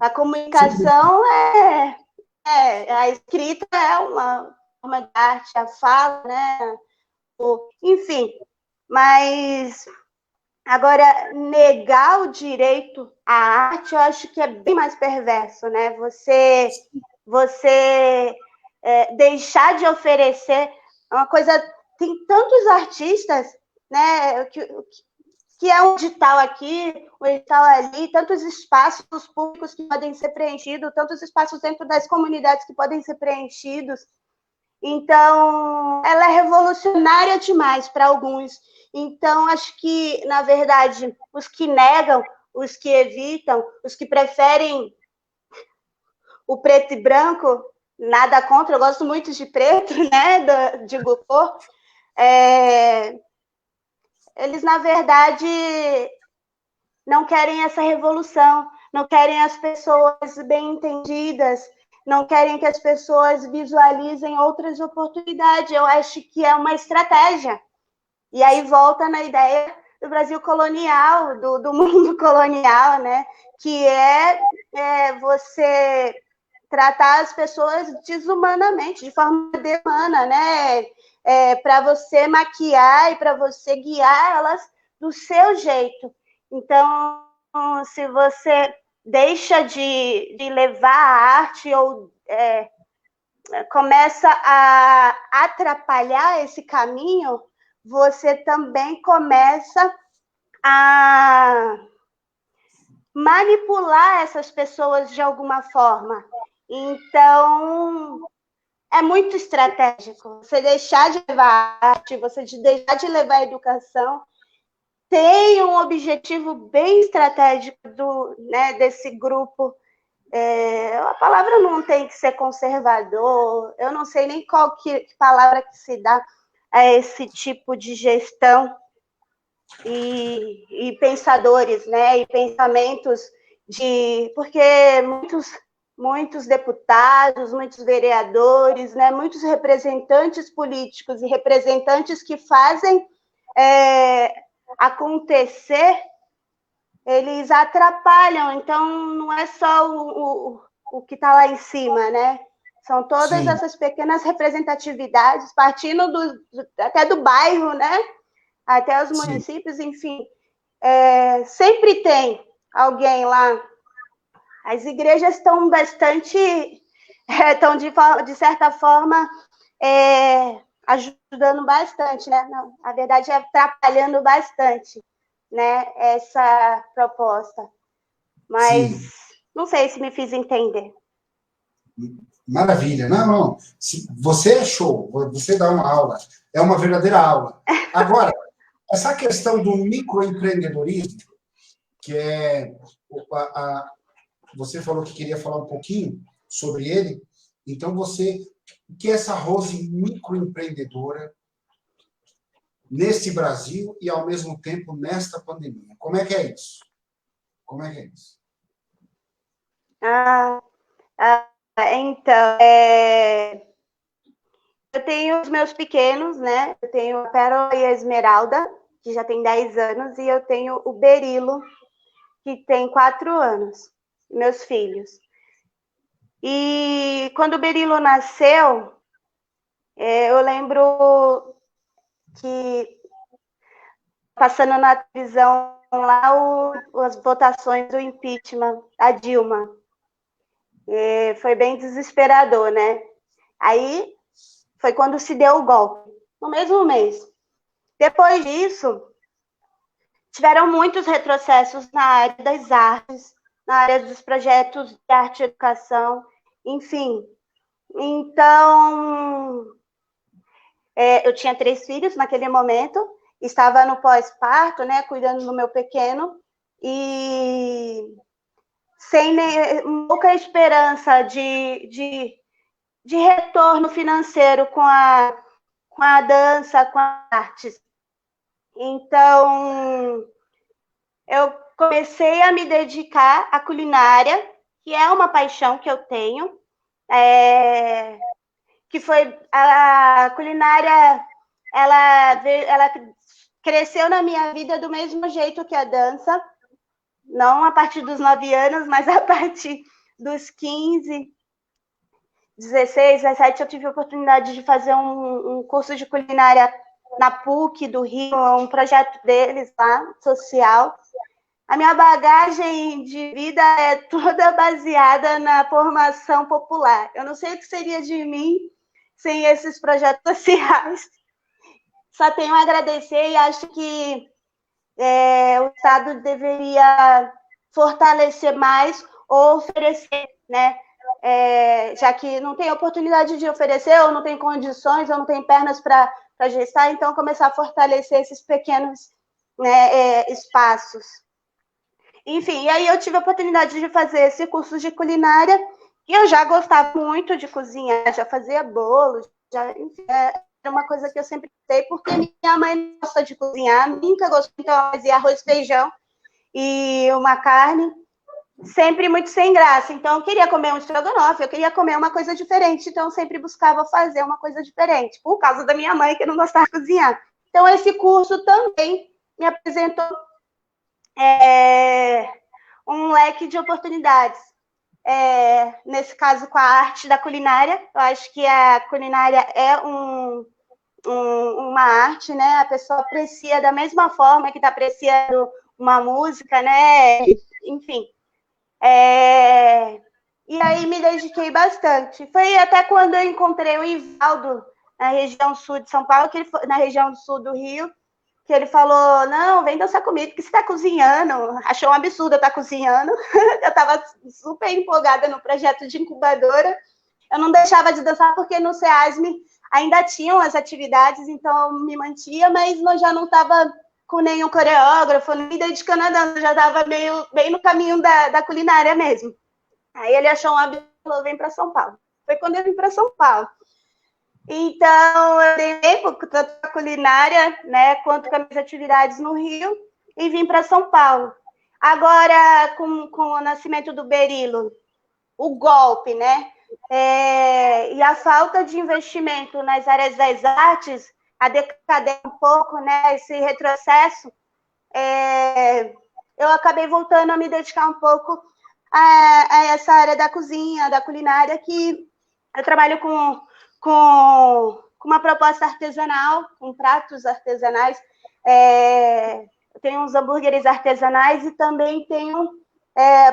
A comunicação a escrita é uma forma de arte, a fala, né? Enfim, mas agora negar o direito à arte, eu acho que é bem mais perverso, né? Você deixar de oferecer uma coisa. Tem tantos artistas, né? Que é um edital aqui, um edital ali, tantos espaços públicos que podem ser preenchidos, tantos espaços dentro das comunidades que podem ser preenchidos. Então, ela é revolucionária demais para alguns. Então, acho que, na verdade, os que negam, os que evitam, os que preferem o preto e branco, nada contra, eu gosto muito de preto, né, de Goupil, eles, na verdade, não querem essa revolução, não querem as pessoas bem entendidas, não querem que as pessoas visualizem outras oportunidades. Eu acho que é uma estratégia. E aí volta na ideia do Brasil colonial, do mundo colonial, né? Que é você tratar as pessoas desumanamente, de forma desumana, né? Para você maquiar e para você guiar elas do seu jeito. Então, se você deixa de levar a arte ou começa a atrapalhar esse caminho, você também começa a manipular essas pessoas de alguma forma. Então, é muito estratégico. Você deixar de levar arte, você deixar de levar a educação, tem um objetivo bem estratégico desse grupo. A palavra não tem que ser conservador, eu não sei nem qual que palavra que se dá a esse tipo de gestão e pensadores, né? E pensamentos porque muitos deputados, muitos vereadores, né? Muitos representantes políticos e representantes que fazem acontecer, eles atrapalham. Então, não é só o que está lá em cima, né? São todas Sim. essas pequenas representatividades, partindo até do bairro, né? Até os municípios, sim. Enfim. Sempre tem alguém lá. As igrejas estão bastante... estão, de certa forma, ajudando bastante, né? Não, a verdade é atrapalhando bastante, né, essa proposta. Mas sim, não sei se me fiz entender. Maravilha. Não, não. Você é show, você dá uma aula, é uma verdadeira aula. Agora, essa questão do microempreendedorismo, que é você falou que queria falar um pouquinho sobre ele, então o que é essa Rose microempreendedora nesse Brasil e, ao mesmo tempo, nesta pandemia? Como é que é isso? Como é que é isso? Então, eu tenho os meus pequenos, né? Eu tenho a Pérola e a Esmeralda, que já tem 10 anos, e eu tenho o Berilo, que tem 4 anos, meus filhos. E quando o Berilo nasceu, eu lembro que, passando na televisão lá, as votações do impeachment da Dilma. Foi bem desesperador, né? Aí foi quando se deu o golpe, no mesmo mês. Depois disso, tiveram muitos retrocessos na área das artes, na área dos projetos de arte e educação, enfim. Então, eu tinha 3 filhos naquele momento, estava no pós-parto, né, cuidando do meu pequeno, e sem pouca esperança de retorno financeiro com a dança, com as artes. Então, eu comecei a me dedicar à culinária, que é uma paixão que eu tenho, que foi a culinária, ela cresceu na minha vida do mesmo jeito que a dança, não a partir dos 9 anos, mas a partir dos 15, 16, 17, eu tive a oportunidade de fazer um curso de culinária na PUC do Rio, um projeto deles lá, social. A minha bagagem de vida é toda baseada na formação popular. Eu não sei o que seria de mim sem esses projetos sociais. Só tenho a agradecer e acho que o Estado deveria fortalecer mais ou oferecer, né? Já que não tem oportunidade de oferecer, ou não tem condições, ou não tem pernas para gestar, então começar a fortalecer esses pequenos, né, espaços. Enfim, e aí eu tive a oportunidade de fazer esse curso de culinária, e eu já gostava muito de cozinhar, já fazia bolos, enfim, era uma coisa que eu sempre gostei, porque minha mãe gosta de cozinhar, nunca gostou, então ela fazia arroz, feijão e uma carne, sempre muito sem graça. Então, eu queria comer um estrogonofe, eu queria comer uma coisa diferente, então eu sempre buscava fazer uma coisa diferente, por causa da minha mãe, que não gostava de cozinhar. Então, esse curso também me apresentou um leque de oportunidades. Nesse caso, com a arte da culinária, eu acho que a culinária é uma arte, né? A pessoa aprecia da mesma forma que está apreciando uma música, né? Enfim. E aí me dediquei bastante. Foi até quando eu encontrei o Ivaldo na região sul de São Paulo, na região sul do Rio, que ele falou, não, vem dançar comigo, porque você está cozinhando. Achou um absurdo eu estar cozinhando. Eu estava super empolgada no projeto de incubadora. Eu não deixava de dançar porque no SEASME ainda tinham as atividades, então eu me mantia, mas eu já não estava com nenhum coreógrafo, nem dedicando a dança, já estava bem no caminho da culinária mesmo. Aí ele achou um absurdo e falou, vem para São Paulo. Foi quando eu vim para São Paulo. Então, eu dei tanto a culinária, né, quanto com as minhas atividades no Rio, e vim para São Paulo. Agora, com o nascimento do Berilo, o golpe, né, e a falta de investimento nas áreas das artes, a decadência um pouco, né, esse retrocesso, eu acabei voltando a me dedicar um pouco a essa área da cozinha, da culinária, que eu trabalho com uma proposta artesanal, com pratos artesanais. Eu tenho uns hambúrgueres artesanais e também tenho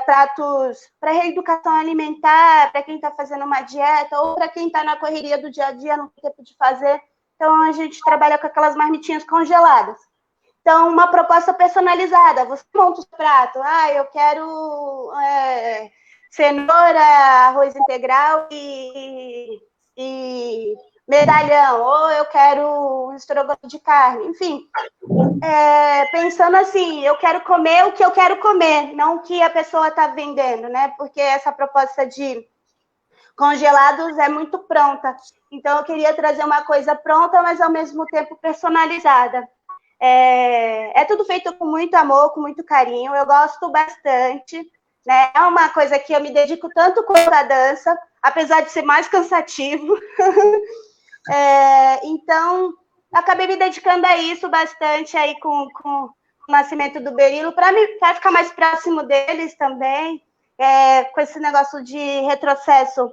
pratos para reeducação alimentar, para quem está fazendo uma dieta ou para quem está na correria do dia a dia, não tem tempo de fazer. Então, a gente trabalha com aquelas marmitinhas congeladas. Então, uma proposta personalizada. Você monta o prato. Eu quero cenoura, arroz integral e medalhão, ou eu quero um estrogonofe de carne, enfim. Pensando assim, eu quero comer o que eu quero comer, não o que a pessoa está vendendo, né? Porque essa proposta de congelados é muito pronta. Então, eu queria trazer uma coisa pronta, mas ao mesmo tempo personalizada. É tudo feito com muito amor, com muito carinho. Eu gosto bastante, né? É uma coisa que eu me dedico tanto quanto a dança, apesar de ser mais cansativo. Então, acabei me dedicando a isso bastante aí com o nascimento do Berilo, para ficar mais próximo deles também, com esse negócio de retrocesso.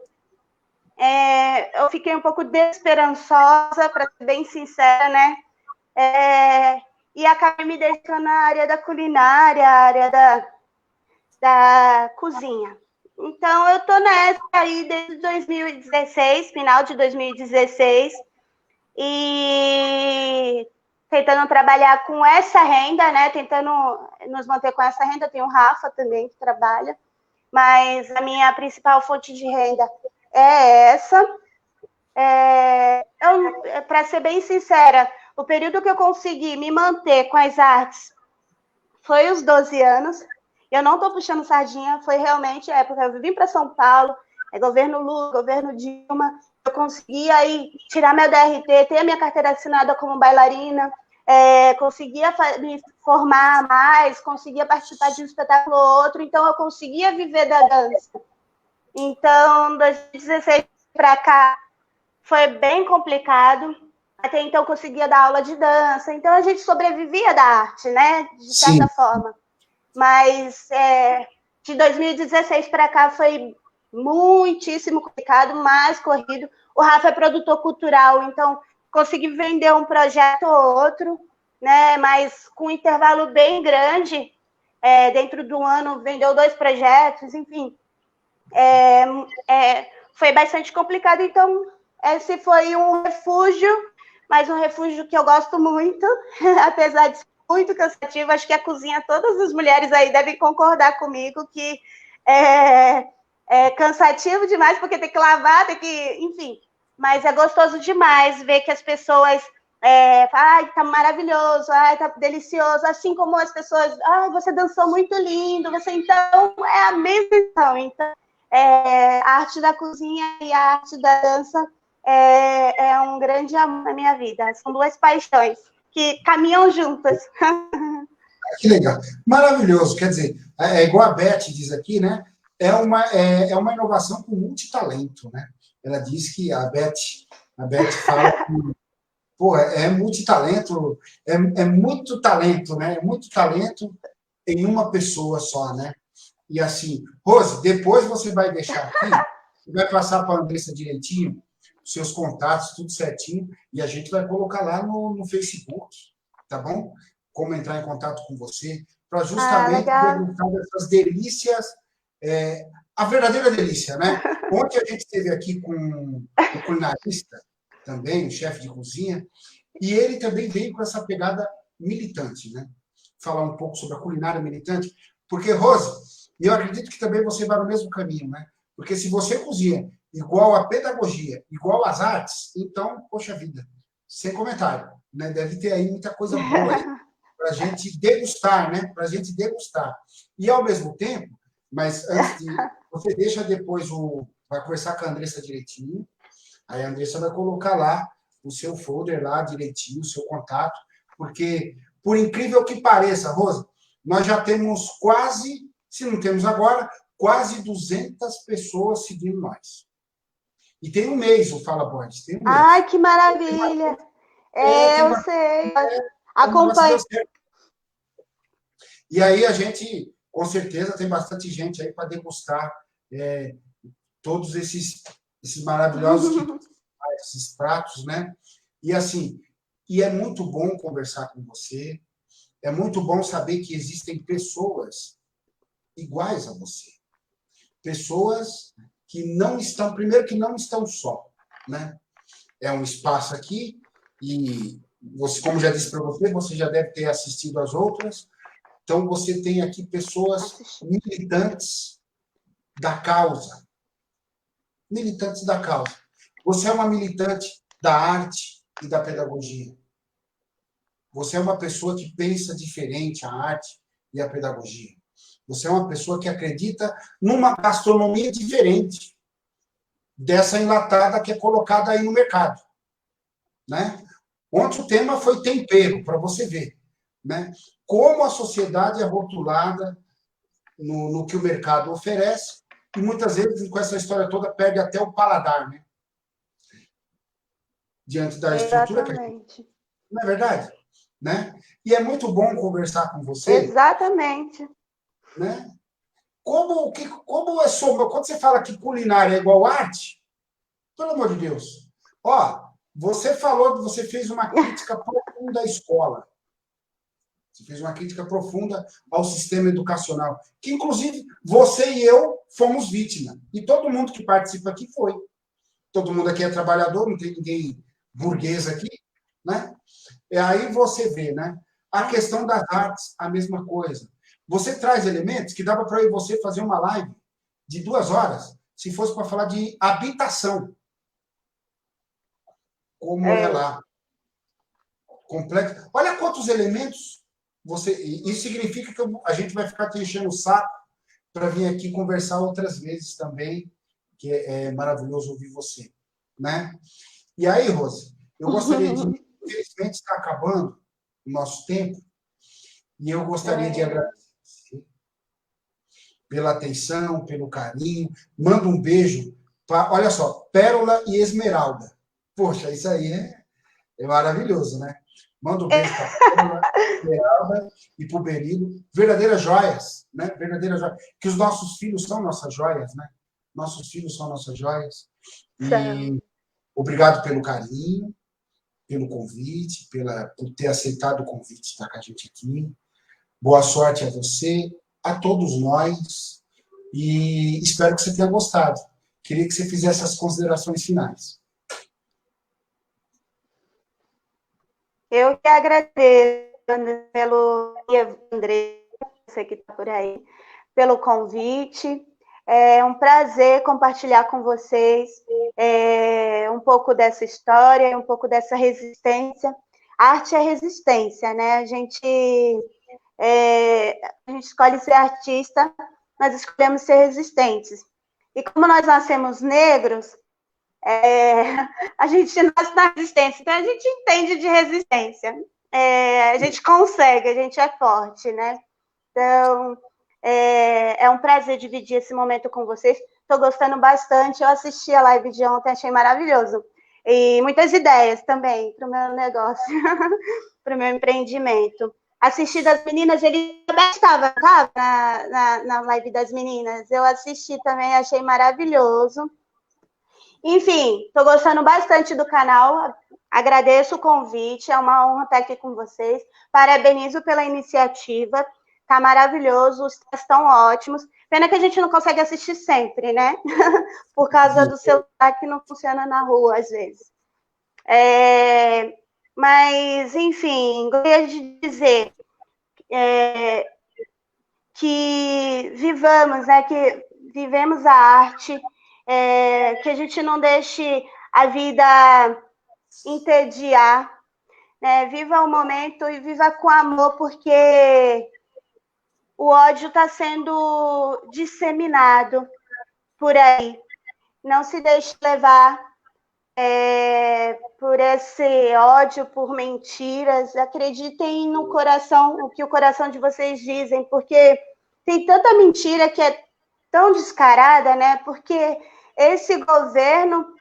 Eu fiquei um pouco desesperançosa, para ser bem sincera, né? E acabei me dedicando à área da culinária, à área da cozinha. Então, eu estou nessa aí desde 2016, final de 2016, e tentando trabalhar com essa renda, né? Tentando nos manter com essa renda. Tem o Rafa também que trabalha, mas a minha principal fonte de renda é essa. Para ser bem sincera, o período que eu consegui me manter com as artes foi os 12 anos. Eu não estou puxando sardinha, foi realmente a época. Eu vim para São Paulo, governo Lula, governo Dilma, eu consegui aí tirar meu DRT, ter a minha carteira assinada como bailarina, conseguia me formar mais, conseguia participar de um espetáculo ou outro, então eu conseguia viver da dança. Então, 2016 para cá foi bem complicado. Até então, eu conseguia dar aula de dança. Então, a gente sobrevivia da arte, né? De certa forma. Mas de 2016 para cá foi muitíssimo complicado, mais corrido. O Rafa é produtor cultural, então consegui vender um projeto ou outro, né? Mas com um intervalo bem grande. Dentro do ano, vendeu 2 projetos, enfim. Foi bastante complicado, então esse foi um refúgio, mas um refúgio que eu gosto muito, apesar de ser muito cansativo. Acho que a cozinha, todas as mulheres aí devem concordar comigo que é cansativo demais, porque tem que lavar, tem que, enfim, mas é gostoso demais ver que as pessoas ai, tá maravilhoso, ai, tá delicioso, assim como as pessoas, ai, você dançou muito lindo, você, então, é a mesma então, a arte da cozinha e a arte da dança é um grande amor na minha vida. São 2 paixões que caminham juntas. Que legal. Maravilhoso. Quer dizer, igual a Beth diz aqui, né? É uma inovação com multitalento, né? Ela diz que a Beth fala que, pô, é multitalento, é muito talento, né? É muito talento em uma pessoa só, né? E assim, Rose, depois você vai deixar aqui, vai passar para a Andressa direitinho, os seus contatos, tudo certinho, e a gente vai colocar lá no Facebook, tá bom? Como entrar em contato com você, para justamente perguntar dessas delícias, a verdadeira delícia, né? Ontem a gente esteve aqui com o culinarista, também, o chefe de cozinha, e ele também veio com essa pegada militante, né? Falar um pouco sobre a culinária militante, porque, Rose, eu acredito que também você vai no mesmo caminho, né? Porque se você cozinha igual a pedagogia, igual às artes, então, poxa vida, sem comentário, né? Deve ter aí muita coisa boa aí para a gente degustar, né? Para a gente degustar. E, ao mesmo tempo, mas antes de... Você deixa depois vai conversar com a Andressa direitinho, aí a Andressa vai colocar lá o seu folder lá direitinho, o seu contato, porque, por incrível que pareça, Rosa, nós já temos quase, se não temos agora, quase 200 pessoas seguindo nós. E tem um mês o Fala Borges, tem um mês. Ai, que maravilha! Eu sei. Acompanho. E aí a gente, com certeza, tem bastante gente aí para degustar todos esses maravilhosos esses pratos, né? E assim, é muito bom conversar com você, é muito bom saber que existem pessoas iguais a você. Pessoas que não estão, primeiro que não estão só, né? É um espaço aqui e você, como já disse para você já deve ter assistido às outras. Então você tem aqui pessoas militantes da causa. Militantes da causa. Você é uma militante da arte e da pedagogia. Você é uma pessoa que pensa diferente a arte e a pedagogia. Você é uma pessoa que acredita numa gastronomia diferente dessa enlatada que é colocada aí no mercado. Né? Ontem o tema foi tempero, para você ver. Né? Como a sociedade é rotulada no que o mercado oferece, e muitas vezes, com essa história toda, perde até o paladar, né? Diante da estrutura que a gente... Não é verdade? Né? E é muito bom conversar com você. Exatamente. Né? Como é sombra? Quando você fala que culinária é igual arte, pelo amor de Deus. Ó, você fez uma crítica profunda à escola. Você fez uma crítica profunda ao sistema educacional, que, inclusive, você e eu fomos vítima. E todo mundo que participa aqui foi. Todo mundo aqui é trabalhador, não tem ninguém burguês aqui. Né? E aí você vê, né? A questão das artes, a mesma coisa. Você traz elementos que dava para eu e você fazer uma live de 2 horas, se fosse para falar de habitação. Como é lá. Complexo. Olha quantos elementos isso significa que a gente vai ficar te enchendo o saco para vir aqui conversar outras vezes também, que é maravilhoso ouvir você. Né? E aí, Rose, eu gostaria de... Infelizmente, está acabando o nosso tempo, e eu gostaria de agradecer pela atenção, pelo carinho. Manda um beijo para, olha só, Pérola e Esmeralda. Poxa, isso aí é maravilhoso, né? Manda um beijo para Pérola, Esmeralda e para o Berilo. Verdadeiras joias, né? Verdadeiras joias. Que os nossos filhos são nossas joias, né? Nossos filhos são nossas joias. E obrigado pelo carinho, pelo convite, por ter aceitado o convite de estar com a gente aqui. Boa sorte a você, a todos nós, e espero que você tenha gostado. Queria que você fizesse as considerações finais. Eu que agradeço pelo André, você que está por aí, pelo convite. É um prazer compartilhar com vocês um pouco dessa história, um pouco dessa resistência. Arte é resistência, né? A gente escolhe ser artista, nós escolhemos ser resistentes. E como nós nascemos negros, a gente nasce na resistência, então a gente entende de resistência. A gente consegue, a gente é forte, né? Então, é um prazer dividir esse momento com vocês. Estou gostando bastante. Eu assisti a live de ontem, achei maravilhoso. E muitas ideias também para o meu negócio, para o meu empreendimento. Assisti das meninas, ele também estava na live das meninas. Eu assisti também, achei maravilhoso. Enfim, estou gostando bastante do canal. Agradeço o convite, é uma honra estar aqui com vocês. Parabenizo pela iniciativa. Tá maravilhoso, os textos estão ótimos. Pena que a gente não consegue assistir sempre, né? Por causa do celular que não funciona na rua, às vezes. Mas, enfim, gostaria de dizer que vivamos, né? Que vivemos a arte, que a gente não deixe a vida entediar, né? Viva o momento e viva com amor, porque o ódio está sendo disseminado por aí. Não se deixe levar por esse ódio, por mentiras. Acreditem no coração, o que o coração de vocês dizem, porque tem tanta mentira que é tão descarada, né? Porque esse governo,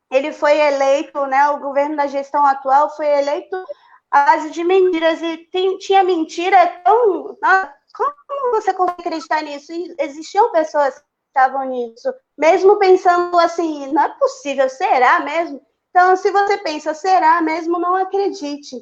ele foi eleito, né? O governo da gestão atual foi eleito à base de mentiras, e tinha mentira tão... Como você consegue acreditar nisso? E existiam pessoas que estavam nisso, mesmo pensando assim, não é possível, será mesmo? Então, se você pensa, será mesmo, não acredite.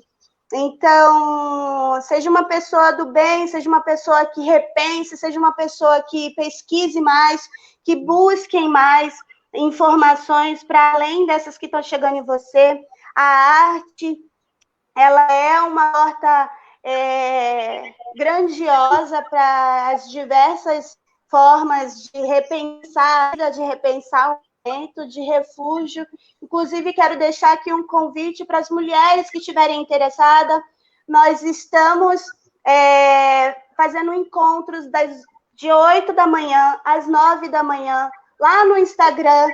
Então, seja uma pessoa do bem, seja uma pessoa que repense, seja uma pessoa que pesquise mais, que busquem mais informações para além dessas que estão chegando em você. A arte, ela é uma porta grandiosa para as diversas formas de repensar, o momento de refúgio. Inclusive, quero deixar aqui um convite para as mulheres que estiverem interessadas. Nós estamos fazendo encontros de 8 da manhã às 9 da manhã, lá no Instagram,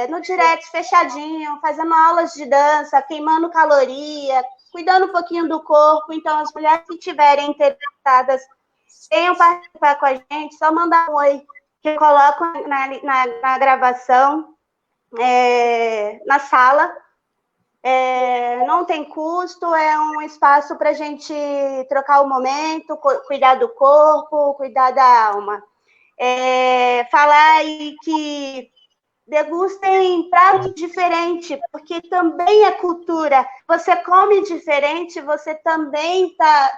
no direct fechadinho, fazendo aulas de dança, queimando caloria, cuidando um pouquinho do corpo. Então, as mulheres que estiverem interessadas, venham participar com a gente, só mandar um oi, que eu coloco na gravação, na sala. Não tem custo, é um espaço para a gente trocar o momento, cuidar do corpo, cuidar da alma. Falar aí que degustem prato diferente, porque também é cultura. Você come diferente, você também está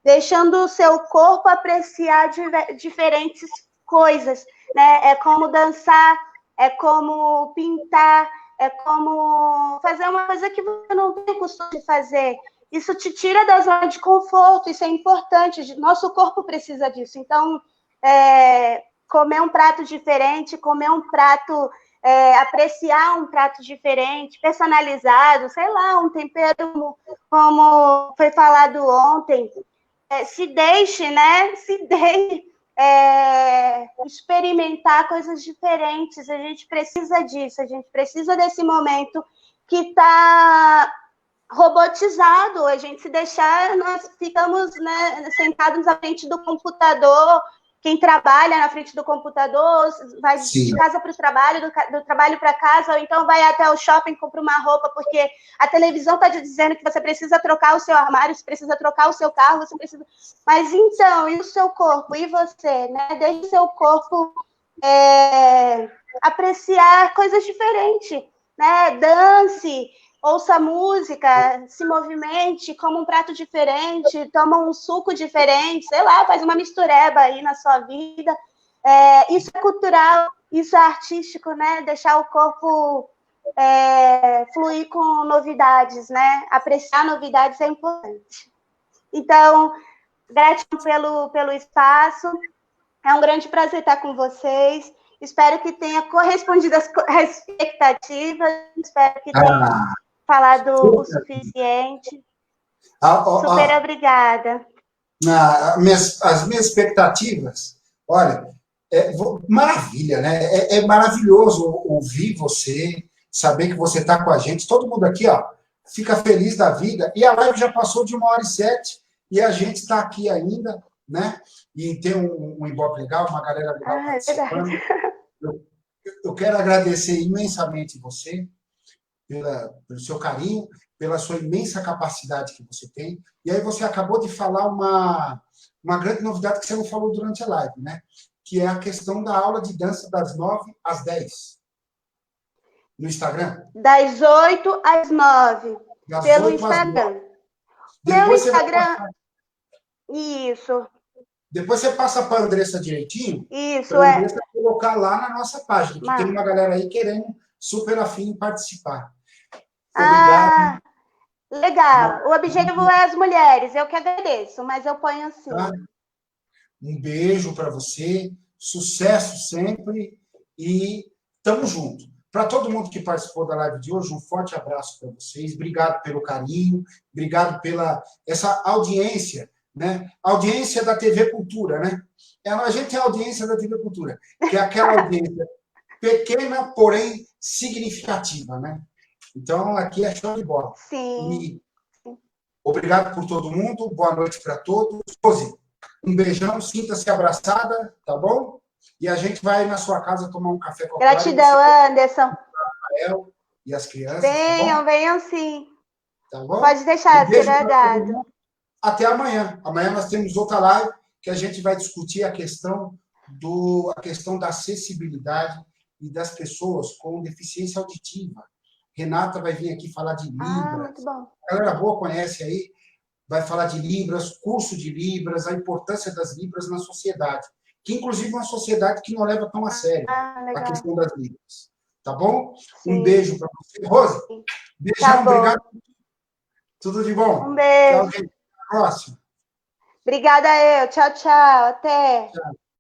deixando o seu corpo apreciar diferentes coisas, né? É como dançar, é como pintar, é como fazer uma coisa que você não tem costume de fazer. Isso te tira da zona de conforto, isso é importante, nosso corpo precisa disso. Então, comer um prato diferente, apreciar um prato diferente, personalizado, sei lá, um tempero, como foi falado ontem, se deixe, né? Se deixe experimentar coisas diferentes. A gente precisa disso, a gente precisa desse momento que está robotizado. A gente se deixar, nós ficamos, né, sentados na frente do computador. Quem trabalha na frente do computador vai de casa para o trabalho, do trabalho para casa, ou então vai até o shopping, compra uma roupa, porque a televisão está dizendo que você precisa trocar o seu armário, você precisa trocar o seu carro, você precisa... Mas então, e o seu corpo? E você? Né? Deixe o seu corpo apreciar coisas diferentes, né? Dance, ouça música, se movimente, coma um prato diferente, toma um suco diferente, sei lá, faz uma mistureba aí na sua vida. Isso é cultural, isso é artístico, né? Deixar o corpo fluir com novidades, né? Apreciar novidades é importante. Então, gratidão pelo espaço. É um grande prazer estar com vocês. Espero que tenha correspondido às expectativas. Espero que tenha falado o suficiente. Super obrigada. As minhas expectativas, olha, maravilha, né? É maravilhoso ouvir você, saber que você está com a gente. Todo mundo aqui, ó, fica feliz da vida. E a live já passou de 1h07 e a gente está aqui ainda, né? E tem um Ibope legal, uma galera legal participando. Eu quero agradecer imensamente você pelo seu carinho, pela sua imensa capacidade que você tem. E aí você acabou de falar uma grande novidade que você não falou durante a live, né? Que é a questão da aula de dança das 9 às 10. No Instagram? Das 8 às 9. Pelo Instagram. Meu Instagram... Isso. Depois você passa para a Andressa direitinho. Isso, para a Andressa colocar lá na nossa página, que tem uma galera aí querendo super afim de participar. Obrigado. Legal. O objetivo é as mulheres. Eu que agradeço, mas eu ponho assim. Tá? Um beijo para você. Sucesso sempre. E tamo junto. Para todo mundo que participou da live de hoje, um forte abraço para vocês. Obrigado pelo carinho. Obrigado pela essa audiência, né? Audiência da TV Cultura, né? A gente tem a audiência da TV Cultura, que é aquela audiência pequena, porém significativa, né? Então, aqui é show de bola. Sim. E obrigado por todo mundo. Boa noite para todos. Rose, um beijão. Sinta-se abraçada, tá bom? E a gente vai na sua casa tomar um café com a Gratidão, Anderson. Rafael e as crianças. Venham, tá venham sim. Tá bom? Pode deixar, será dado. Até amanhã. Amanhã nós temos outra live que a gente vai discutir a questão da acessibilidade e das pessoas com deficiência auditiva. Renata vai vir aqui falar de Libras. Muito bom. A galera boa conhece aí, vai falar de Libras, curso de Libras, a importância das Libras na sociedade, que inclusive é uma sociedade que não leva tão a sério a questão das Libras. Tá bom? Sim. Um beijo para você. Rose, beijão, obrigado. Tudo de bom. Um beijo. Tchau, gente. Até a próxima. Obrigada, eu. Tchau, tchau. Até. Tchau.